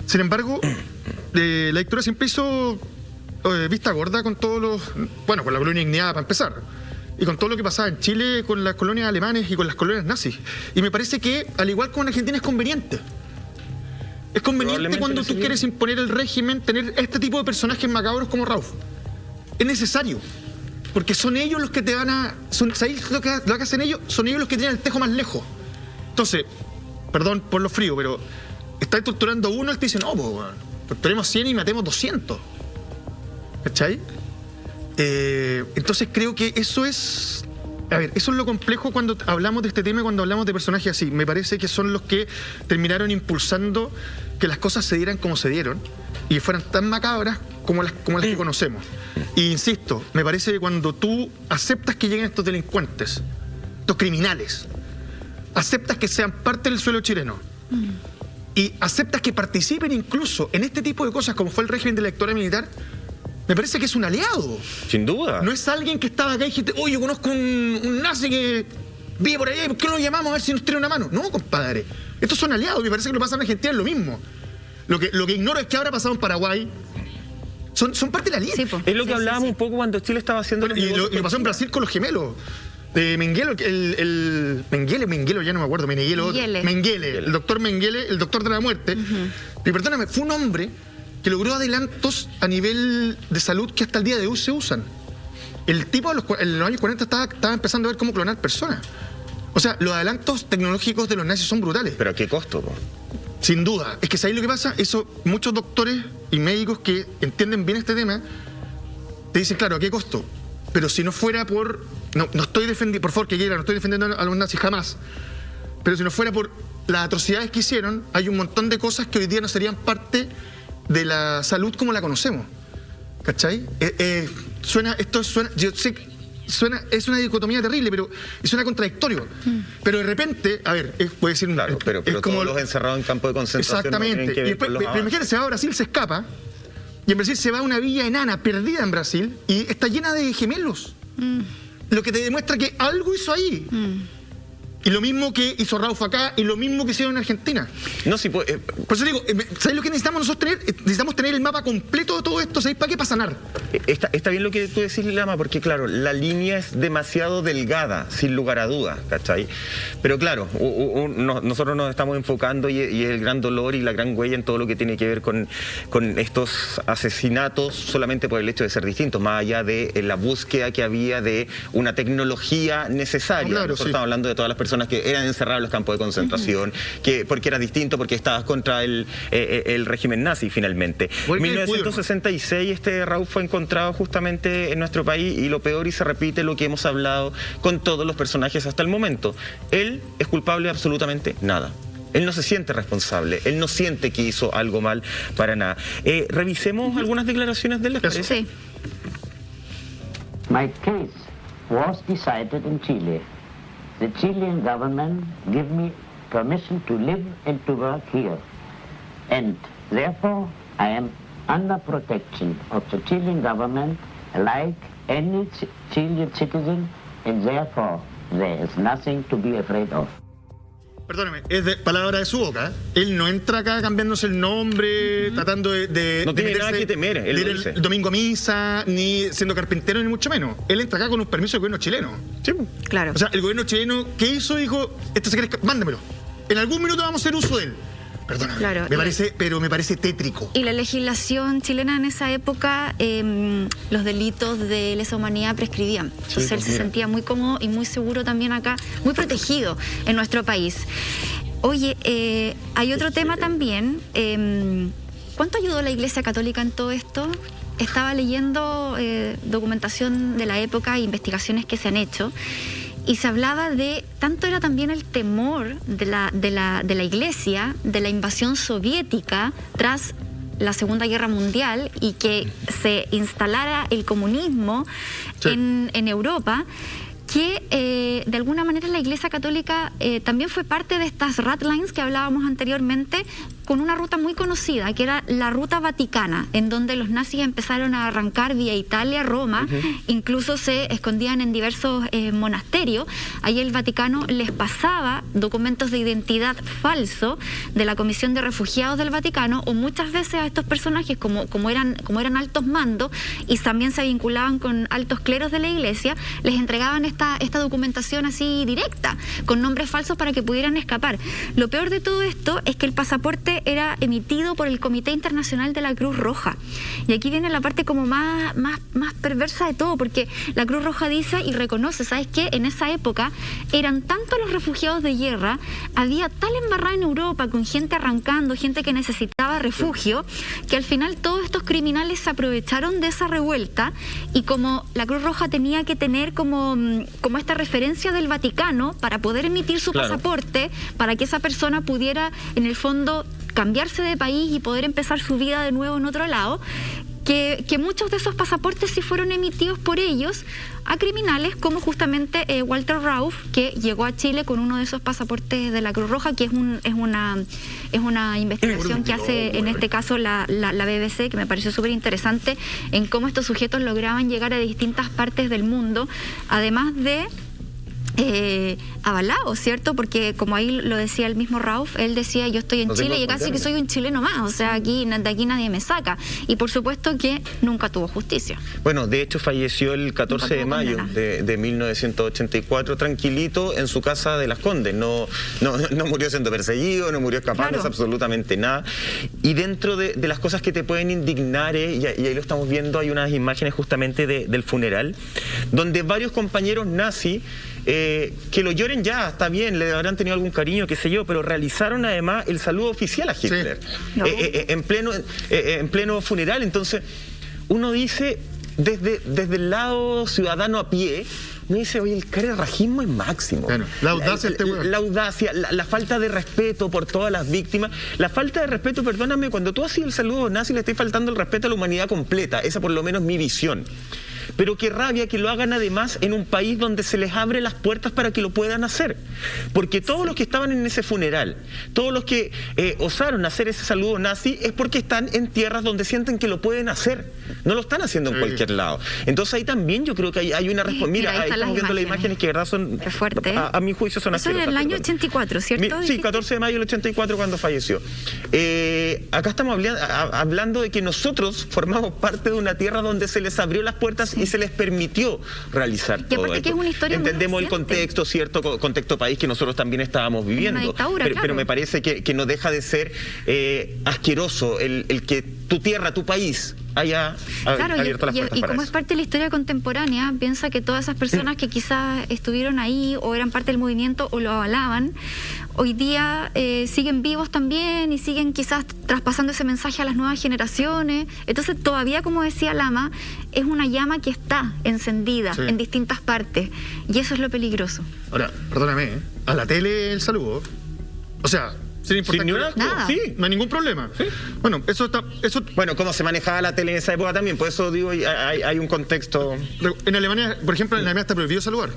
A: Sin embargo, la dictadura siempre hizo vista gorda con todos los... Bueno, con la colonia Ignea para empezar. Y con todo lo que pasaba en Chile, con las colonias alemanes y con las colonias nazis. Y me parece que, al igual que en Argentina, es conveniente. Es conveniente cuando tú quieres imponer el régimen, tener este tipo de personajes macabros como Rauff. Es necesario. Porque son ellos los que te van a... ¿Sabéis lo que hacen ellos? Son ellos los que tienen el tejo más lejos. Entonces, perdón por lo frío, pero estáis torturando a uno, él te dice, no, pues, bueno, torturemos 100 y matemos 200. ¿Cachai? Entonces creo que eso es... A ver, eso es lo complejo cuando hablamos de este tema y cuando hablamos de personajes así. Me parece que son los que terminaron impulsando que las cosas se dieran como se dieron y fueran tan macabras como las que conocemos. E insisto, me parece que cuando tú aceptas que lleguen estos delincuentes, estos criminales, aceptas que sean parte del suelo chileno y aceptas que participen incluso en este tipo de cosas como fue el régimen de la dictadura militar, me parece que es un aliado.
B: Sin duda.
A: No es alguien que estaba acá y dijiste, oye, yo conozco un nazi que vive por ahí, ¿por qué no lo llamamos a ver si nos tiene una mano? No, compadre. Estos son aliados, me parece que lo pasa en Argentina es lo mismo. Lo que ignoro es que ahora pasado en Paraguay. Son parte de la línea.
B: Sí, es lo que hablábamos un poco cuando Chile estaba haciendo...
A: Bueno, y lo pasó en Brasil con los gemelos. Menguele, Menguele, ya no me acuerdo, Menguele, el doctor Menguele, el doctor de la muerte. Y perdóname, fue un hombre que logró adelantos a nivel de salud que hasta el día de hoy se usan. El tipo en los años 40 estaba empezando a ver cómo clonar personas. O sea, los adelantos tecnológicos de los nazis son brutales.
B: ¿Pero a qué costo, po?
A: Sin duda. Es que ¿sabéis lo que pasa? Muchos doctores y médicos que entienden bien este tema te dicen, claro, ¿a qué costo? Pero si no fuera por... No estoy defendiendo, por favor, que quiera, no estoy defendiendo a los nazis jamás. Pero si no fuera por las atrocidades que hicieron, hay un montón de cosas que hoy día no serían parte de la salud como la conocemos. ¿Cachai? Yo sé que es una dicotomía terrible, pero suena contradictorio. Pero de repente, a ver, puede decir...
B: Claro, pero como todos los encerrados en campo de concentración...
A: Exactamente.
B: No que ver
A: pero imagínate, se va a Brasil, se escapa, y en Brasil se va a una villa enana, perdida en Brasil, y está llena de gemelos. Lo que te demuestra que algo hizo ahí. Y lo mismo que hizo Rauf acá, y lo mismo que hicieron en Argentina.
B: No, sí, pues,
A: por eso digo, ¿sabes lo que necesitamos nosotros tener? Necesitamos tener el mapa completo de todo esto, ¿sabes? ¿Para qué? Para sanar.
B: Está bien lo que tú decís, Lama, porque claro, la línea es demasiado delgada, sin lugar a dudas, ¿cachai? Pero claro, nosotros nos estamos enfocando y es el gran dolor y la gran huella en todo lo que tiene que ver con estos asesinatos solamente por el hecho de ser distintos, más allá de la búsqueda que había de una tecnología necesaria.
A: Claro,
B: nosotros estamos hablando de todas las personas que eran encerradas en los campos de concentración, porque era distinto, porque estabas contra el régimen nazi finalmente. En 1966 Rauf fue encontrado justamente en nuestro país y lo peor, y se repite lo que hemos hablado con todos los personajes hasta el momento. Él es culpable de absolutamente nada. Él no se siente responsable, él no siente que hizo algo mal para nada. Revisemos algunas declaraciones de él, ¿les parece?
C: Sí.
E: My case was decided in Chile. The Chilean government gave me permission to live and to work here. And therefore, I am under protection of the Chilean government like any Chilean citizen, and therefore there is nothing to be afraid of.
A: Perdóname, es de palabra de su boca. Él no entra acá cambiándose el nombre, tratando de...
B: No tiene nada que temer, él lo dice.
A: El domingo a misa, ni siendo carpintero, ni mucho menos. Él entra acá con un permiso del gobierno chileno.
B: Sí,
C: claro.
A: O sea, el gobierno chileno, ¿qué hizo? Dijo, este se quiere... Mándemelo. En algún minuto vamos a hacer uso de él. Perdóname, claro, me parece tétrico.
C: Y la legislación chilena en esa época, los delitos de lesa humanidad prescribían. Entonces él se sentía muy cómodo y muy seguro también acá, muy protegido en nuestro país. Oye, hay otro tema también. ¿Cuánto ayudó la Iglesia Católica en todo esto? Estaba leyendo documentación de la época e investigaciones que se han hecho. Y se hablaba de, tanto era también el temor de la Iglesia, de la invasión soviética tras la Segunda Guerra Mundial y que se instalara el comunismo en Europa, que de alguna manera la Iglesia Católica también fue parte de estas rat lines que hablábamos anteriormente, con una ruta muy conocida, que era la ruta vaticana, en donde los nazis empezaron a arrancar vía Italia, Roma, incluso se escondían en diversos monasterios. Ahí el Vaticano les pasaba documentos de identidad falso de la Comisión de Refugiados del Vaticano, o muchas veces a estos personajes, como eran altos mandos y también se vinculaban con altos cleros de la Iglesia, les entregaban esta documentación así directa, con nombres falsos para que pudieran escapar. Lo peor de todo esto es que el pasaporte era emitido por el Comité Internacional de la Cruz Roja. Y aquí viene la parte como más perversa de todo, porque la Cruz Roja dice y reconoce, ¿sabes qué? En esa época eran tantos los refugiados de guerra, había tal embarrada en Europa con gente arrancando, gente que necesitaba refugio, que al final todos estos criminales se aprovecharon de esa revuelta, y como la Cruz Roja tenía que tener como esta referencia del Vaticano para poder emitir su pasaporte, para que esa persona pudiera en el fondo cambiarse de país y poder empezar su vida de nuevo en otro lado, que muchos de esos pasaportes sí fueron emitidos por ellos a criminales como justamente Walter Rauf, que llegó a Chile con uno de esos pasaportes de la Cruz Roja, que es una investigación que hace en este caso la BBC, que me pareció súper interesante, en cómo estos sujetos lograban llegar a distintas partes del mundo, además de avalado, ¿cierto? Porque como ahí lo decía el mismo Rauf, él decía, yo estoy en Chile y casi que soy un chileno más, o sea, de aquí nadie me saca. Y por supuesto que nunca tuvo justicia.
B: Bueno, de hecho falleció el 14 de mayo de 1984, tranquilito en su casa de Las Condes. No murió siendo perseguido, no murió escapándose, absolutamente nada. Y dentro de las cosas que te pueden indignar, y ahí lo estamos viendo, hay unas imágenes justamente del funeral, donde varios compañeros nazis, que lo lloren ya, está bien, le habrán tenido algún cariño, qué sé yo, pero realizaron además el saludo oficial a Hitler, sí. En pleno funeral. Entonces, uno dice, desde el lado ciudadano a pie, uno dice, oye, el carerrajismo es máximo. Bueno, la audacia, la falta de respeto por todas las víctimas, la falta de respeto, perdóname, cuando tú haces el saludo nazi le estás faltando el respeto a la humanidad completa, esa por lo menos es mi visión. Pero qué rabia que lo hagan además en un país donde se les abre las puertas para que lo puedan hacer. Porque todos los que estaban en ese funeral, todos los que osaron hacer ese saludo nazi, es porque están en tierras donde sienten que lo pueden hacer. No lo están haciendo en cualquier lado. Entonces ahí también yo creo que hay una respuesta. Mira, ahí estamos viendo las imágenes que de verdad son,
C: qué fuerte,
B: a mi juicio son asquerosas.
C: Eso en el año 84, ¿cierto?
B: Sí, 14 de mayo del 84 cuando falleció. Acá estamos hablando de que nosotros formamos parte de una tierra donde se les abrió las puertas y se les permitió realizar todo esto. Que es una historia entendemos el contexto, cierto contexto país que nosotros también estábamos viviendo.
C: Dictadura,
B: pero me parece que no deja de ser asqueroso el que tu tierra, tu país haya abierto las puertas.
C: Y
B: para
C: como
B: eso.
C: Es parte de la historia contemporánea, piensa que todas esas personas que quizás estuvieron ahí o eran parte del movimiento o lo avalaban, hoy día siguen vivos también y siguen quizás traspasando ese mensaje a las nuevas generaciones. Entonces todavía, como decía Lama, es una llama que está encendida en distintas partes y eso es lo peligroso.
A: Ahora, perdóname, a la tele el saludo, o sea, sin importar
C: nada.
A: Sí, no hay ningún problema. ¿Sí? Bueno, eso.
B: Bueno, cómo se manejaba la tele en esa época también, por eso digo, hay un contexto.
A: En Alemania, por ejemplo, en Alemania está prohibido saludar.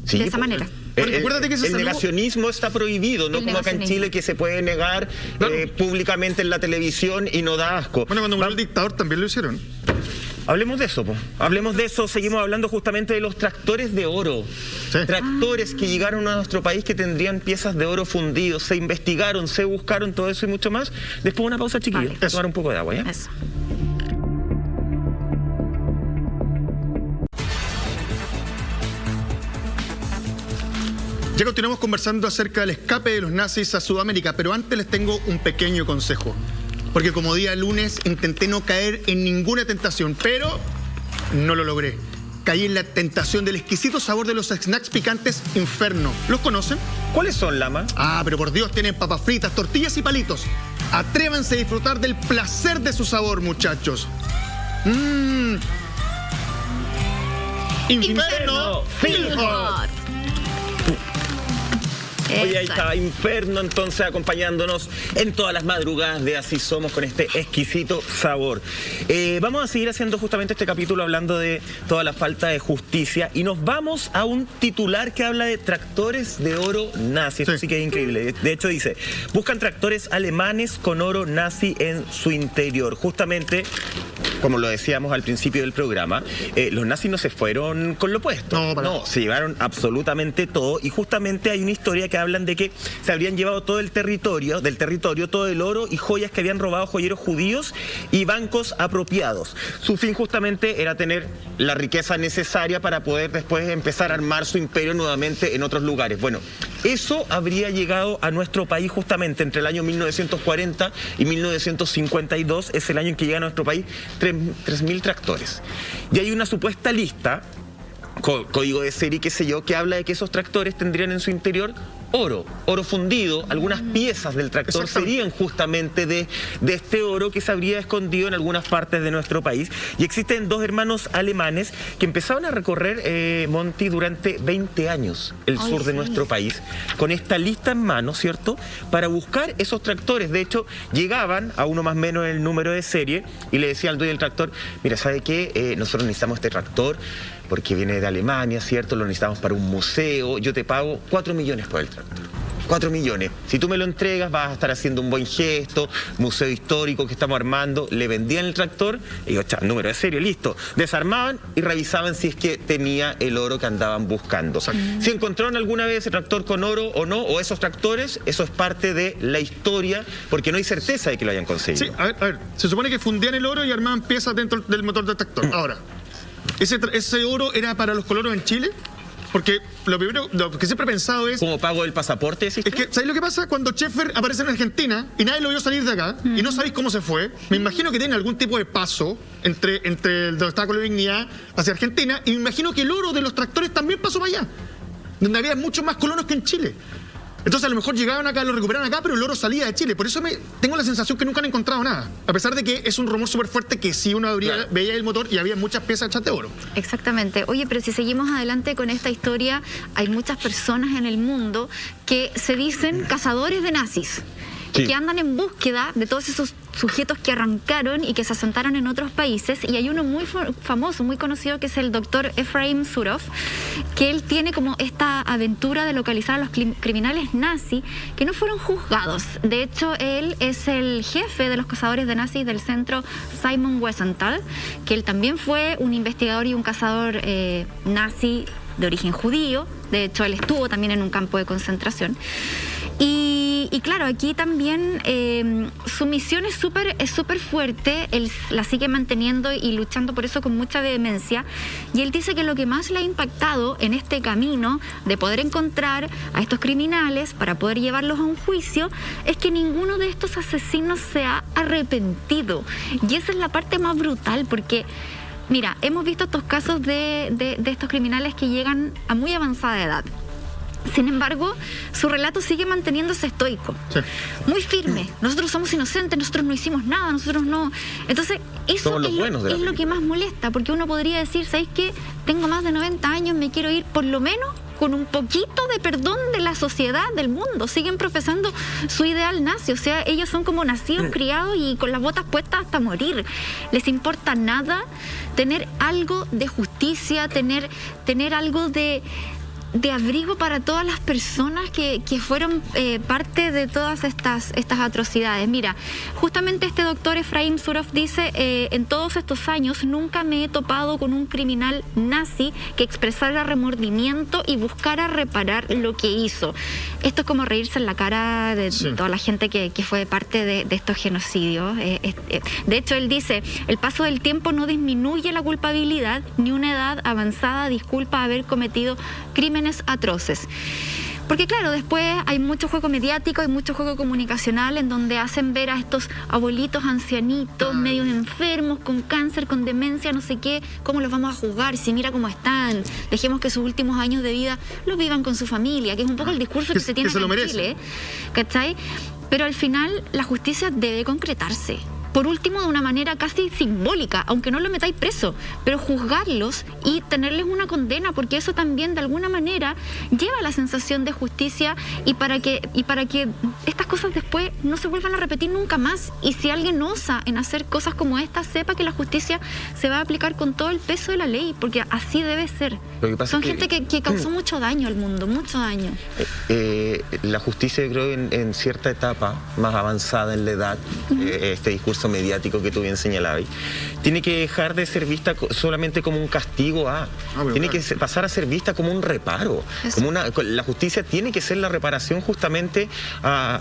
C: Sí, de esa manera.
A: Acuérdate que
B: el negacionismo está prohibido, no como acá en Chile que se puede negar públicamente en la televisión y no da asco.
A: Bueno, cuando murió el dictador también lo hicieron.
B: Hablemos de eso, hablemos de eso, seguimos hablando justamente de los tractores de oro. Sí. Tractores que llegaron a nuestro país que tendrían piezas de oro fundidos, se investigaron, se buscaron todo eso y mucho más. Después una pausa, chiquillos, para tomar un poco de agua, ¿ya?
C: Eso.
A: Ya continuamos conversando acerca del escape de los nazis a Sudamérica, pero antes les tengo un pequeño consejo. Porque como día lunes intenté no caer en ninguna tentación, pero no lo logré. Caí en la tentación del exquisito sabor de los snacks picantes Inferno. ¿Los conocen?
B: ¿Cuáles son, Lama?
A: Pero por Dios, tienen papas fritas, tortillas y palitos. Atrévanse a disfrutar del placer de su sabor, muchachos. Inferno Feel Hot.
B: Hoy ahí estaba Inferno entonces acompañándonos en todas las madrugadas de Así Somos con este exquisito sabor. Vamos a seguir haciendo justamente este capítulo hablando de toda la falta de justicia y nos vamos a un titular que habla de tractores de oro nazi. Esto sí que es increíble. De hecho dice, buscan tractores alemanes con oro nazi en su interior. Justamente, como lo decíamos al principio del programa, los nazis no se fueron con lo opuesto. No, se llevaron absolutamente todo y justamente hay una historia que hablan de que se habrían llevado todo el territorio, todo el oro y joyas que habían robado joyeros judíos y bancos apropiados. Su fin justamente era tener la riqueza necesaria para poder después empezar a armar su imperio nuevamente en otros lugares. Bueno, eso habría llegado a nuestro país justamente entre el año 1940 y 1952, es el año en que llega a nuestro país 3.000 tractores. Y hay una supuesta lista, código de serie, qué sé yo, que habla de que esos tractores tendrían en su interior oro fundido, algunas piezas del tractor serían justamente de este oro que se habría escondido en algunas partes de nuestro país. Y existen dos hermanos alemanes que empezaron a recorrer, Monty, durante 20 años el sur de nuestro país, con esta lista en mano, ¿cierto?, para buscar esos tractores. De hecho, llegaban a uno más o menos el número de serie y le decía al dueño del tractor, mira, ¿sabe qué? Nosotros necesitamos este tractor, porque viene de Alemania, ¿cierto? Lo necesitamos para un museo, yo te pago 4 millones por el tractor. 4 millones. Si tú me lo entregas, vas a estar haciendo un buen gesto, museo histórico que estamos armando. Le vendían el tractor, y digo, número de serio, listo. Desarmaban y revisaban si es que tenía el oro que andaban buscando. Si encontraron alguna vez el tractor con oro o no, o esos tractores, eso es parte de la historia, porque no hay certeza de que lo hayan conseguido.
A: Sí, a ver, se supone que fundían el oro y armaban piezas dentro del motor del tractor. Ahora, ¿ese oro era para los colonos en Chile? Porque lo que siempre he pensado es...
B: ¿Cómo pago el pasaporte?
A: Es que, ¿sabéis lo que pasa? Cuando Schaeffer aparece en Argentina y nadie lo vio salir de acá y no sabéis cómo se fue, me imagino que tiene algún tipo de paso entre donde estaba con la dignidad hacia Argentina, y me imagino que el oro de los tractores también pasó para allá, donde había muchos más colonos que en Chile. Entonces a lo mejor llegaban acá, lo recuperaban acá, pero el oro salía de Chile. Por eso tengo la sensación que nunca han encontrado nada. A pesar de que es un rumor súper fuerte que sí uno veía el motor y había muchas piezas hechas de oro.
C: Exactamente. Oye, pero si seguimos adelante con esta historia, hay muchas personas en el mundo que se dicen cazadores de nazis. Sí. Que andan en búsqueda de todos esos sujetos que arrancaron y que se asentaron en otros países, y hay uno muy famoso, muy conocido, que es el doctor Efraim Zuroff, que él tiene como esta aventura de localizar a los criminales nazis que no fueron juzgados. De hecho, él es el jefe de los cazadores de nazis del centro Simon Wiesenthal, que él también fue un investigador y un cazador nazi de origen judío. De hecho, él estuvo también en un campo de concentración. Y claro, aquí también su misión es súper fuerte. Él la sigue manteniendo y luchando por eso con mucha vehemencia. Y él dice que lo que más le ha impactado en este camino de poder encontrar a estos criminales para poder llevarlos a un juicio es que ninguno de estos asesinos se ha arrepentido. Y esa es la parte más brutal, porque... Mira, hemos visto estos casos de estos criminales que llegan a muy avanzada edad. Sin embargo, su relato sigue manteniéndose estoico, sí, muy firme. Nosotros somos inocentes, nosotros no hicimos nada, nosotros no... Entonces, eso es lo que más molesta, porque uno podría decir, ¿sabéis qué? Tengo más de 90 años, me quiero ir por lo menos con un poquito de perdón de la sociedad, del mundo. Siguen profesando su ideal nazi, o sea, ellos son como nacidos, criados y con las botas puestas hasta morir. Les importa nada tener algo de justicia, tener algo de abrigo para todas las personas que fueron parte de todas estas atrocidades. Mira, justamente este doctor Efraim Zuroff dice, en todos estos años nunca me he topado con un criminal nazi que expresara remordimiento y buscara reparar lo que hizo. Esto es como reírse en la cara de toda la gente que fue parte de estos genocidios. De hecho, él dice, el paso del tiempo no disminuye la culpabilidad, ni una edad avanzada disculpa haber cometido crímenes atroces. Porque claro, después hay mucho juego mediático, hay mucho juego comunicacional en donde hacen ver a estos abuelitos ancianitos, medios enfermos, con cáncer, con demencia, no sé qué, cómo los vamos a juzgar, si mira cómo están, dejemos que sus últimos años de vida los vivan con su familia, que es un poco el discurso que se tiene acá en Chile, ¿cachai? Pero al final la justicia debe concretarse. Por último, de una manera casi simbólica, aunque no lo metáis preso, pero juzgarlos y tenerles una condena, porque eso también de alguna manera lleva a la sensación de justicia y para que estas cosas después no se vuelvan a repetir nunca más. Y si alguien osa en hacer cosas como esta, sepa que la justicia se va a aplicar con todo el peso de la ley, porque así debe ser. Son gente que causó mucho daño al mundo, mucho daño.
B: La justicia, yo creo, en cierta etapa más avanzada en la edad, este discurso mediático que tú bien señalabas, tiene que dejar de ser vista solamente como un castigo tiene que pasar a ser vista como un reparo, la justicia tiene que ser la reparación justamente a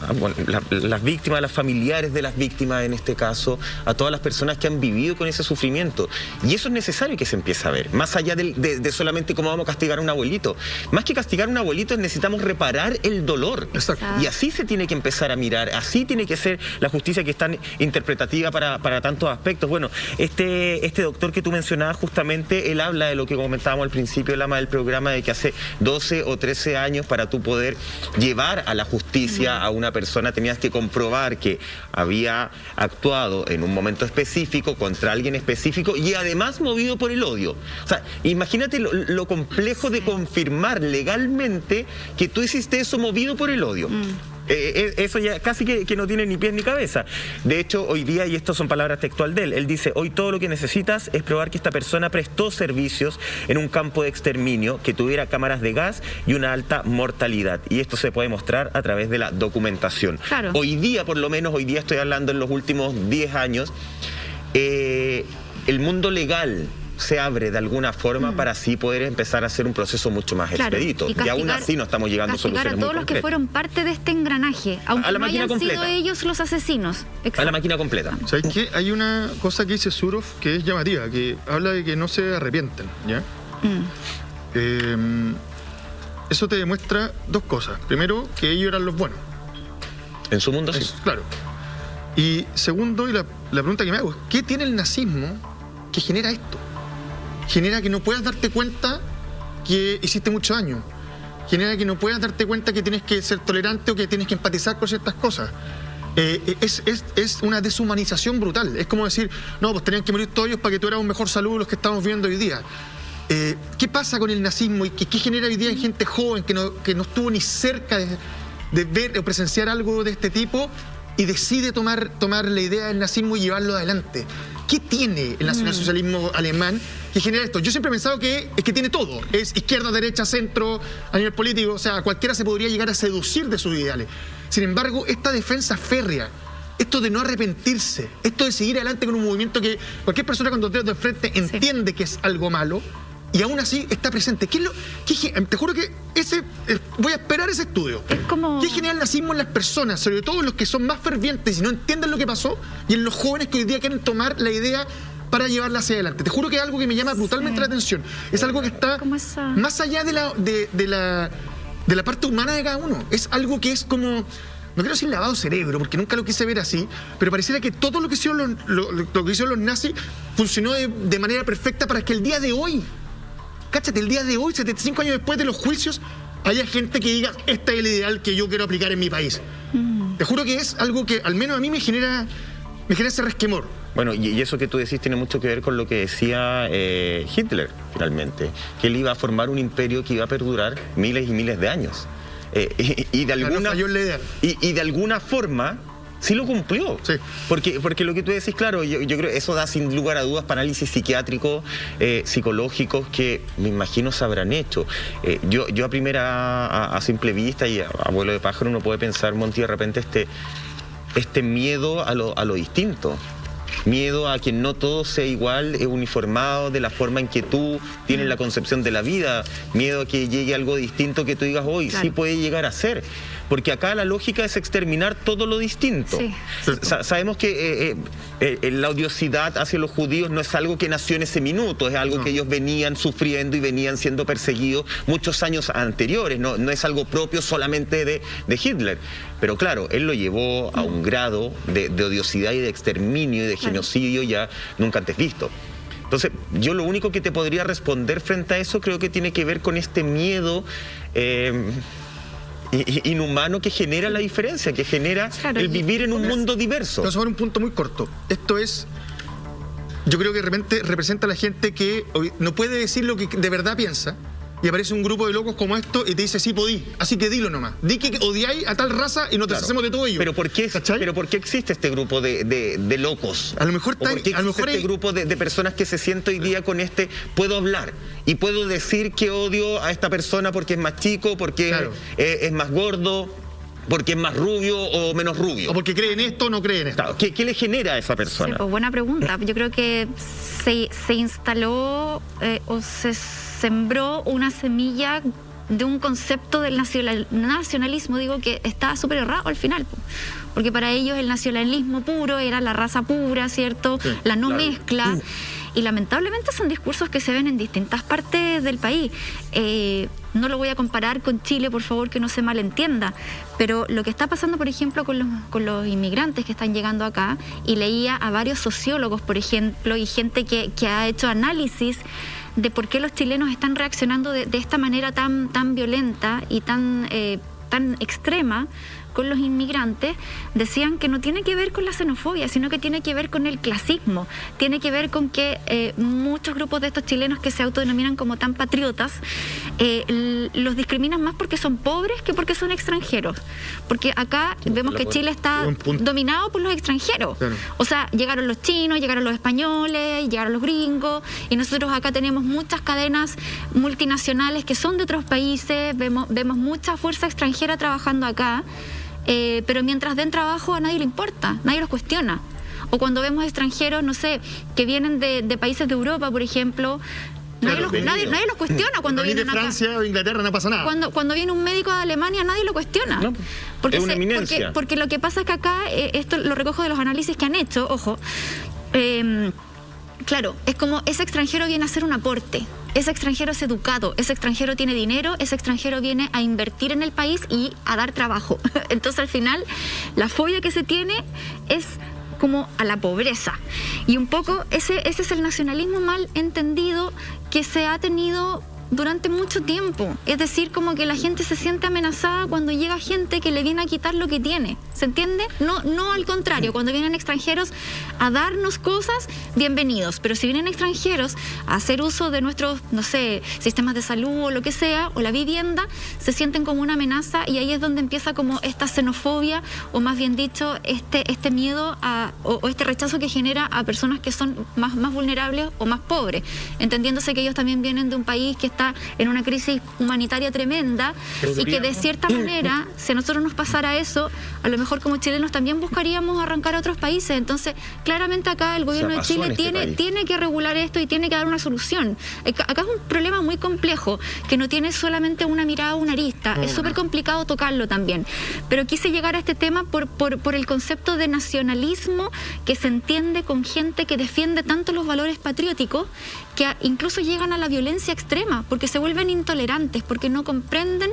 B: las víctimas, a los familiares de las víctimas en este caso, a todas las personas que han vivido con ese sufrimiento, y eso es necesario que se empiece a ver, más allá de solamente cómo vamos a castigar a un abuelito. Más que castigar a un abuelito, necesitamos reparar el dolor. Exacto. Y así se tiene que empezar a mirar, así tiene que ser la justicia, que es tan interpretativa para tantos aspectos. Bueno, este doctor que tú mencionabas, justamente, él habla de lo que comentábamos al principio del programa, de que hace 12 o 13 años, para tú poder llevar a la justicia a una persona, tenías que comprobar que había actuado en un momento específico contra alguien específico y además movido por el odio. O sea, imagínate lo complejo de confirmar legalmente que tú hiciste eso movido por el odio. Eso ya casi que no tiene ni pies ni cabeza. De hecho, hoy día, y estas son palabras textual de él, él dice: hoy todo lo que necesitas es probar que esta persona prestó servicios en un campo de exterminio que tuviera cámaras de gas y una alta mortalidad. Y esto se puede mostrar a través de la documentación.
C: Claro.
B: Hoy día, por lo menos, hoy día estoy hablando en los últimos 10 años, el mundo legal se abre de alguna forma para así poder empezar a hacer un proceso mucho más expedito. Y aún así no estamos llegando a soluciones
C: a todos los que fueron parte de este engranaje, aunque
B: a la
C: no
B: máquina
C: hayan
B: completa.
C: sido ellos los asesinos. Exacto.
B: A la máquina completa.
A: ¿Sabes qué? Hay una cosa que dice Surov que es llamativa, que habla de que no se arrepienten, ¿ya? Eso te demuestra dos cosas. Primero, que ellos eran los buenos.
B: En su mundo sí.
A: Claro. Y segundo, y la pregunta que me hago, ¿qué tiene el nazismo que genera esto? Genera que no puedas darte cuenta que hiciste mucho daño. Genera que no puedas darte cuenta que tienes que ser tolerante o que tienes que empatizar con ciertas cosas. Es una deshumanización brutal. Es como decir, no, pues tenían que morir todos ellos para que tú eras un mejor salud de los que estamos viendo hoy día. ¿Qué pasa con el nazismo y qué genera hoy día en gente joven que no estuvo ni cerca de ver o presenciar algo de este tipo y decide tomar la idea del nazismo y llevarlo adelante? ¿Qué tiene el nacionalsocialismo alemán que genera esto? Yo siempre he pensado que es que tiene todo. Es izquierda, derecha, centro, a nivel político. O sea, cualquiera se podría llegar a seducir de sus ideales. Sin embargo, esta defensa férrea, esto de no arrepentirse, esto de seguir adelante con un movimiento que cualquier persona con dos dedos de frente entiende que es algo malo y aún así está presente. Te juro que voy a esperar ese estudio.
C: Es como...
A: ¿Qué genera el nazismo en las personas, sobre todo en los que son más fervientes y no entienden lo que pasó, y en los jóvenes que hoy día quieren tomar la idea para llevarla hacia adelante? Te juro que es algo que me llama brutalmente la atención. Es algo que está más allá de la parte humana de cada uno. Es algo que es como, no quiero decir lavado cerebro, porque nunca lo quise ver así, pero pareciera que todo lo que hicieron lo que hicieron los nazis funcionó de manera perfecta para que el día de hoy, cáchate, el día de hoy, 75 años después de los juicios, haya gente que diga, este es el ideal que yo quiero aplicar en mi país. Te juro que es algo que al menos a mí me genera ese resquemor.
B: Bueno, y eso que tú decís tiene mucho que ver con lo que decía Hitler, finalmente, que él iba a formar un imperio que iba a perdurar miles y miles de años. Y de alguna forma sí lo cumplió. Sí. Porque lo que tú decís, claro, yo creo que eso da sin lugar a dudas para análisis psiquiátricos, psicológicos que me imagino se habrán hecho. Yo a simple vista y a vuelo de pájaro uno puede pensar, Monty, de repente este miedo a lo distinto. Miedo a que no todo sea igual, uniformado de la forma en que tú tienes la concepción de la vida. Miedo a que llegue algo distinto que tú digas, hoy claro, sí puede llegar a ser. Porque acá la lógica es exterminar todo lo distinto. Sí. Sabemos que la odiosidad hacia los judíos no es algo que nació en ese minuto, es algo que ellos venían sufriendo y venían siendo perseguidos muchos años anteriores, no es algo propio solamente de Hitler. Pero claro, él lo llevó a un grado de odiosidad y de exterminio y de genocidio ya nunca antes visto. Entonces, yo lo único que te podría responder frente a eso creo que tiene que ver con este miedo inhumano que genera la diferencia, que genera el vivir en un mundo diverso.
A: Vamos a ver un punto muy corto. Esto es, yo creo que de repente representa a la gente que no puede decir lo que de verdad piensa, y aparece un grupo de locos como esto y te dice, sí podí, así que dilo nomás. Di que odiáis a tal raza y nos deshacemos de todo ello.
B: ¿Pero por qué existe este grupo de locos?
A: A lo mejor
B: este grupo de personas que se sienten hoy día con puedo hablar y puedo decir que odio a esta persona porque es más chico, porque es más gordo, porque es más rubio o menos rubio.
A: O porque cree en esto o no cree en esto.
B: Claro. ¿Qué le genera a esa persona?
C: Sí, pues buena pregunta. Yo creo que se instaló o se sembró una semilla de un concepto del nacionalismo, digo, que estaba súper errado al final. Porque para ellos el nacionalismo puro era la raza pura, ¿cierto? Sí, la no mezcla. Y lamentablemente son discursos que se ven en distintas partes del país. No lo voy a comparar con Chile, por favor, que no se malentienda, pero lo que está pasando, por ejemplo, con los inmigrantes que están llegando acá, y leía a varios sociólogos, por ejemplo, y gente que ha hecho análisis de por qué los chilenos están reaccionando de esta manera tan violenta y tan extrema, con los inmigrantes, decían que no tiene que ver con la xenofobia, sino que tiene que ver con el clasismo, tiene que ver con que muchos grupos de estos chilenos que se autodenominan como tan patriotas, los discriminan más porque son pobres que porque son extranjeros. Porque acá vemos que Chile está dominado por los extranjeros. Claro. O sea, llegaron los chinos, llegaron los españoles, llegaron los gringos, y nosotros acá tenemos muchas cadenas multinacionales que son de otros países, vemos mucha fuerza extranjera trabajando acá, pero mientras den trabajo a nadie le importa, nadie los cuestiona. O cuando vemos extranjeros, no sé, que vienen de países de Europa, por ejemplo, nadie los cuestiona cuando vienen
A: de Francia o Inglaterra, no pasa nada.
C: Cuando viene un médico de Alemania, nadie lo cuestiona. No, porque
B: es una eminencia.
C: Porque lo que pasa es que acá, esto lo recojo de los análisis que han hecho, ojo, claro, es como ese extranjero viene a hacer un aporte, ese extranjero es educado, ese extranjero tiene dinero, ese extranjero viene a invertir en el país y a dar trabajo. Entonces, al final, la fobia que se tiene es como a la pobreza. Y un poco ese es el nacionalismo mal entendido que se ha tenido durante mucho tiempo. Es decir, como que la gente se siente amenazada cuando llega gente que le viene a quitar lo que tiene. ¿Se entiende? No al contrario, cuando vienen extranjeros a darnos cosas, bienvenidos. Pero si vienen extranjeros a hacer uso de nuestros, no sé, sistemas de salud o lo que sea, o la vivienda, se sienten como una amenaza, y ahí es donde empieza como esta xenofobia, o más bien dicho, este miedo o este rechazo que genera a personas que son más vulnerables o más pobres, entendiéndose que ellos también vienen de un país que está en una crisis humanitaria tremenda, y que de cierta manera, si a nosotros nos pasara eso, a lo mejor como chilenos también buscaríamos arrancar a otros países. Entonces, claramente acá el gobierno de Chile tiene que regular esto y tiene que dar una solución. Acá es un problema muy complejo, que no tiene solamente una mirada o una arista, es súper complicado tocarlo también. Pero quise llegar a este tema por el concepto de nacionalismo que se entiende con gente que defiende tanto los valores patrióticos, que incluso llegan a la violencia extrema, porque se vuelven intolerantes, porque no comprenden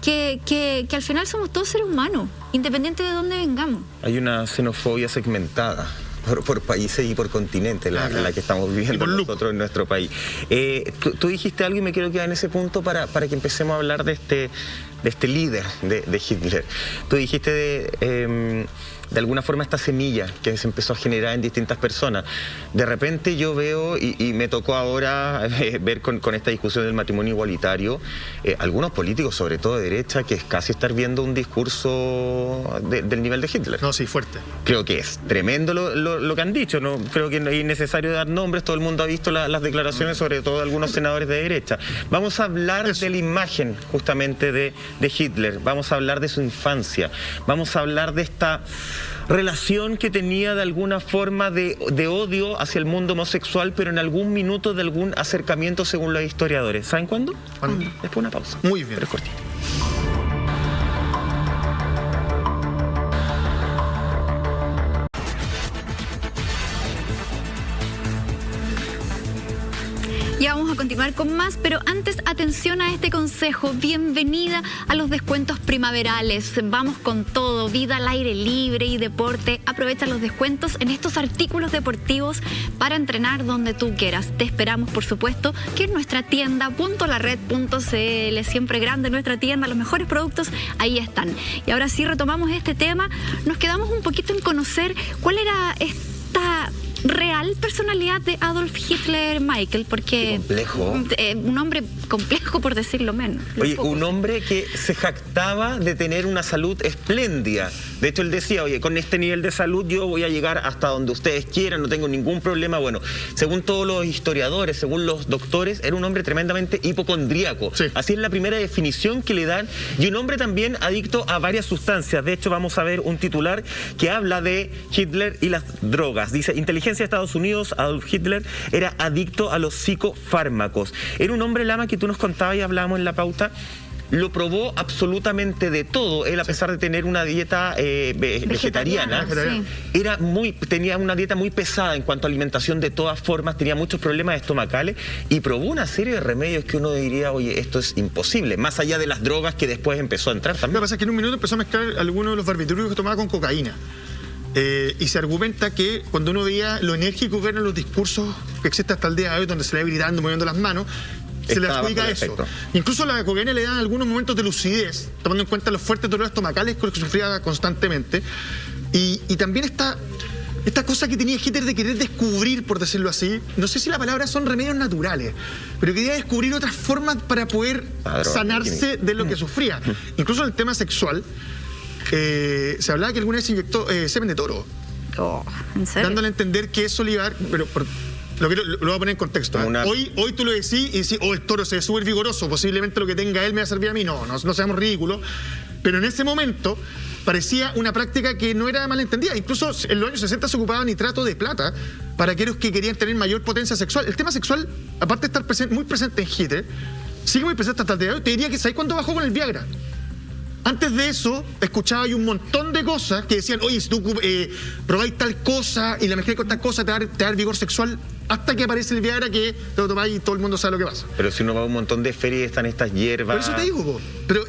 C: que al final somos todos seres humanos, independiente de dónde vengamos. Hay una xenofobia segmentada por países y por continentes, la que estamos viviendo nosotros en nuestro país. Tú dijiste algo y me quiero quedar en ese punto para que empecemos a hablar de este líder de Hitler. Tú dijiste de alguna forma esta semilla que se empezó a generar en distintas personas. De repente yo veo, y me tocó ahora ver con esta discusión del matrimonio igualitario, algunos políticos, sobre todo de derecha, que es casi estar viendo un discurso del nivel de Hitler.
A: No, sí, fuerte.
B: Creo que es tremendo lo que han dicho, no creo que no es necesario dar nombres, todo el mundo ha visto las declaraciones, sobre todo de algunos senadores de derecha. Vamos a hablar de la imagen justamente de Hitler, vamos a hablar de su infancia, vamos a hablar de esta relación que tenía de alguna forma de odio hacia el mundo homosexual, pero en algún minuto de algún acercamiento según los historiadores. ¿Saben cuándo? Después de una pausa.
A: Muy bien.
B: Pero es cortito.
C: Ya vamos a continuar con más, pero antes, atención a este consejo. Bienvenida a los descuentos primaverales. Vamos con todo, vida al aire libre y deporte. Aprovecha los descuentos en estos artículos deportivos para entrenar donde tú quieras. Te esperamos, por supuesto, que en nuestra tienda .lared.cl, siempre grande nuestra tienda, los mejores productos ahí están. Y ahora sí retomamos este tema. Nos quedamos un poquito en conocer cuál era esta real personalidad de Adolf Hitler Michael, porque
B: complejo.
C: Un hombre complejo, por decirlo menos.
B: Oye, un hombre que se jactaba de tener una salud espléndida. De hecho, él decía, oye, con este nivel de salud yo voy a llegar hasta donde ustedes quieran, no tengo ningún problema. Bueno, según todos los historiadores, según los doctores, era un hombre tremendamente hipocondríaco. Sí. Así es la primera definición que le dan. Y un hombre también adicto a varias sustancias. De hecho, vamos a ver un titular que habla de Hitler y las drogas. Dice, inteligencia de Estados Unidos, Adolf Hitler era adicto a los psicofármacos. Era un hombre, Lama, que tú nos contabas y hablábamos en la pauta. Lo absolutamente de todo. Él, a pesar de tener una dieta vegetariana, sí, tenía una dieta muy pesada en cuanto a alimentación de todas formas, tenía muchos problemas estomacales y probó una serie de remedios que uno diría, oye, esto es imposible, más allá de las drogas que después empezó a entrar también.
A: Lo que pasa es que en un minuto empezó a mezclar algunos de los barbitúricos que tomaba con cocaína. Y se argumenta que cuando uno veía lo enérgico que eran los discursos que existen hasta el día de hoy, donde se le va gritando, moviendo las manos, se le
B: Está
A: adjudica
B: bajo
A: eso.
B: efecto.
A: Incluso la cocaína le da algunos momentos de lucidez, tomando en cuenta los fuertes dolores estomacales con los que sufría constantemente. Y también esta cosa que tenía Hitler de querer descubrir, por decirlo así, no sé si la palabra son remedios naturales, pero quería descubrir otras formas para poder sanarse de lo que sufría. Incluso en el tema sexual, se hablaba que alguna vez inyectó semen de toro.
C: Oh, ¿en serio?
A: Dándole a entender que eso le iba a dar, pero lo voy a poner en contexto. Hoy tú lo decís y decís, el toro se ve súper vigoroso, posiblemente lo que tenga él me va a servir a mí. No seamos ridículos. Pero en ese momento parecía una práctica que no era malentendida. Incluso en los años 60 se ocupaba nitrato de plata para aquellos que querían tener mayor potencia sexual. El tema sexual, aparte de estar muy presente en Hitler, sigue muy presente hasta el día de hoy. Te diría que ¿sabes cuándo bajó con el Viagra? Antes de eso, escuchaba un montón de cosas que decían, oye, si tú probáis tal cosa y la mezcláis con tal cosa, te va a dar vigor sexual, hasta que aparece el Viagra que te lo tomáis y todo el mundo sabe lo que pasa.
B: Pero si uno va a un montón de ferias, están estas hierbas.
A: Por eso te digo,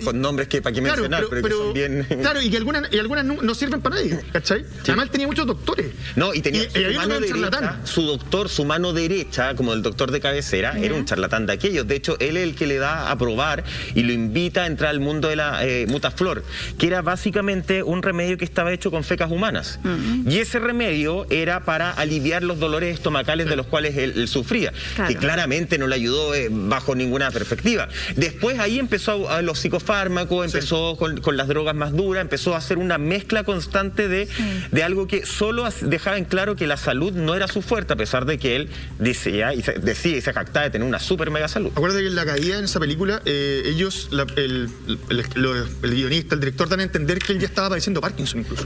B: con nombres que para qué mencionar, pero que son bien.
A: Claro, y algunas no sirven para nadie, ¿cachai? Sí. Además tenía muchos doctores.
B: No, y tenía su mano derecha, su doctor, su mano derecha, como el doctor de cabecera, era un charlatán de aquellos. De hecho, él es el que le da a probar y lo invita a entrar al mundo de la Mutaflor, que era básicamente un remedio que estaba hecho con fecas humanas. Y ese remedio era para aliviar los dolores estomacales de los cuales él sufría, que claramente no le ayudó bajo ninguna perspectiva. Después ahí empezó a los psicofármacos, empezó con las drogas más duras, empezó a hacer una mezcla constante de algo que solo dejaba en claro que la salud no era su fuerte, a pesar de que él decía y se jactaba de tener una super mega salud.
A: Acuérdate que en La Caída, en esa película, ellos, el guionista, el director, dan a entender que él ya estaba padeciendo Parkinson incluso.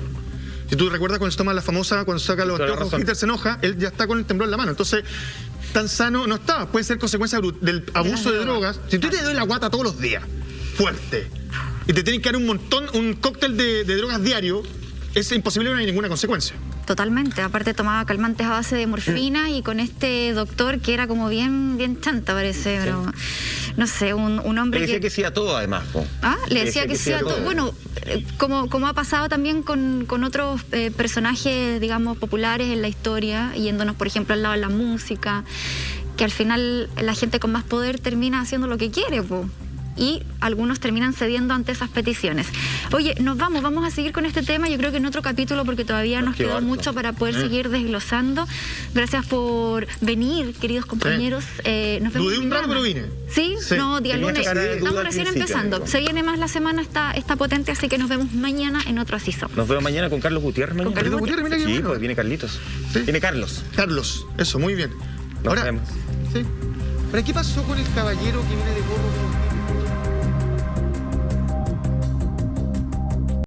A: Si tú recuerdas cuando se toma la famosa, cuando saca los anteojos, Hitler se enoja, él ya está con el temblor en la mano. Entonces, tan sano no está. Puede ser consecuencia del abuso de drogas. Si tú te doy la guata todos los días, fuerte, y te tienen que dar un cóctel de drogas diario, es imposible, no hay ninguna consecuencia.
C: Totalmente, aparte tomaba calmantes a base de morfina y con este doctor que era como bien chanta, parece, pero no sé, un hombre
B: le decía que sí a todo, además.
C: Le decía que sí a todo. Bueno, como ha pasado también con otros personajes, digamos, populares en la historia, yéndonos, por ejemplo, al lado de la música, que al final la gente con más poder termina haciendo lo que quiere, y algunos terminan cediendo ante esas peticiones. Oye, vamos a seguir con este tema, yo creo que en otro capítulo, porque todavía nos quedó mucho para poder seguir desglosando. Gracias por venir, queridos compañeros. Nos vemos.
A: Dudé un rato, pero vine.
C: ¿Sí? No, día lunes. Estamos recién empezando. Se viene más la semana, está potente, así que nos vemos mañana en otro Así Somos.
B: Nos vemos mañana con Carlos Gutiérrez.
C: Con Carlos Gutiérrez,
A: mira que
B: sí, pues viene Carlitos. ¿Sí? Viene Carlos.
A: Carlos, eso, muy bien.
B: Nos vemos.
A: Sí. ¿Pero qué pasó con el caballero que viene de gorro?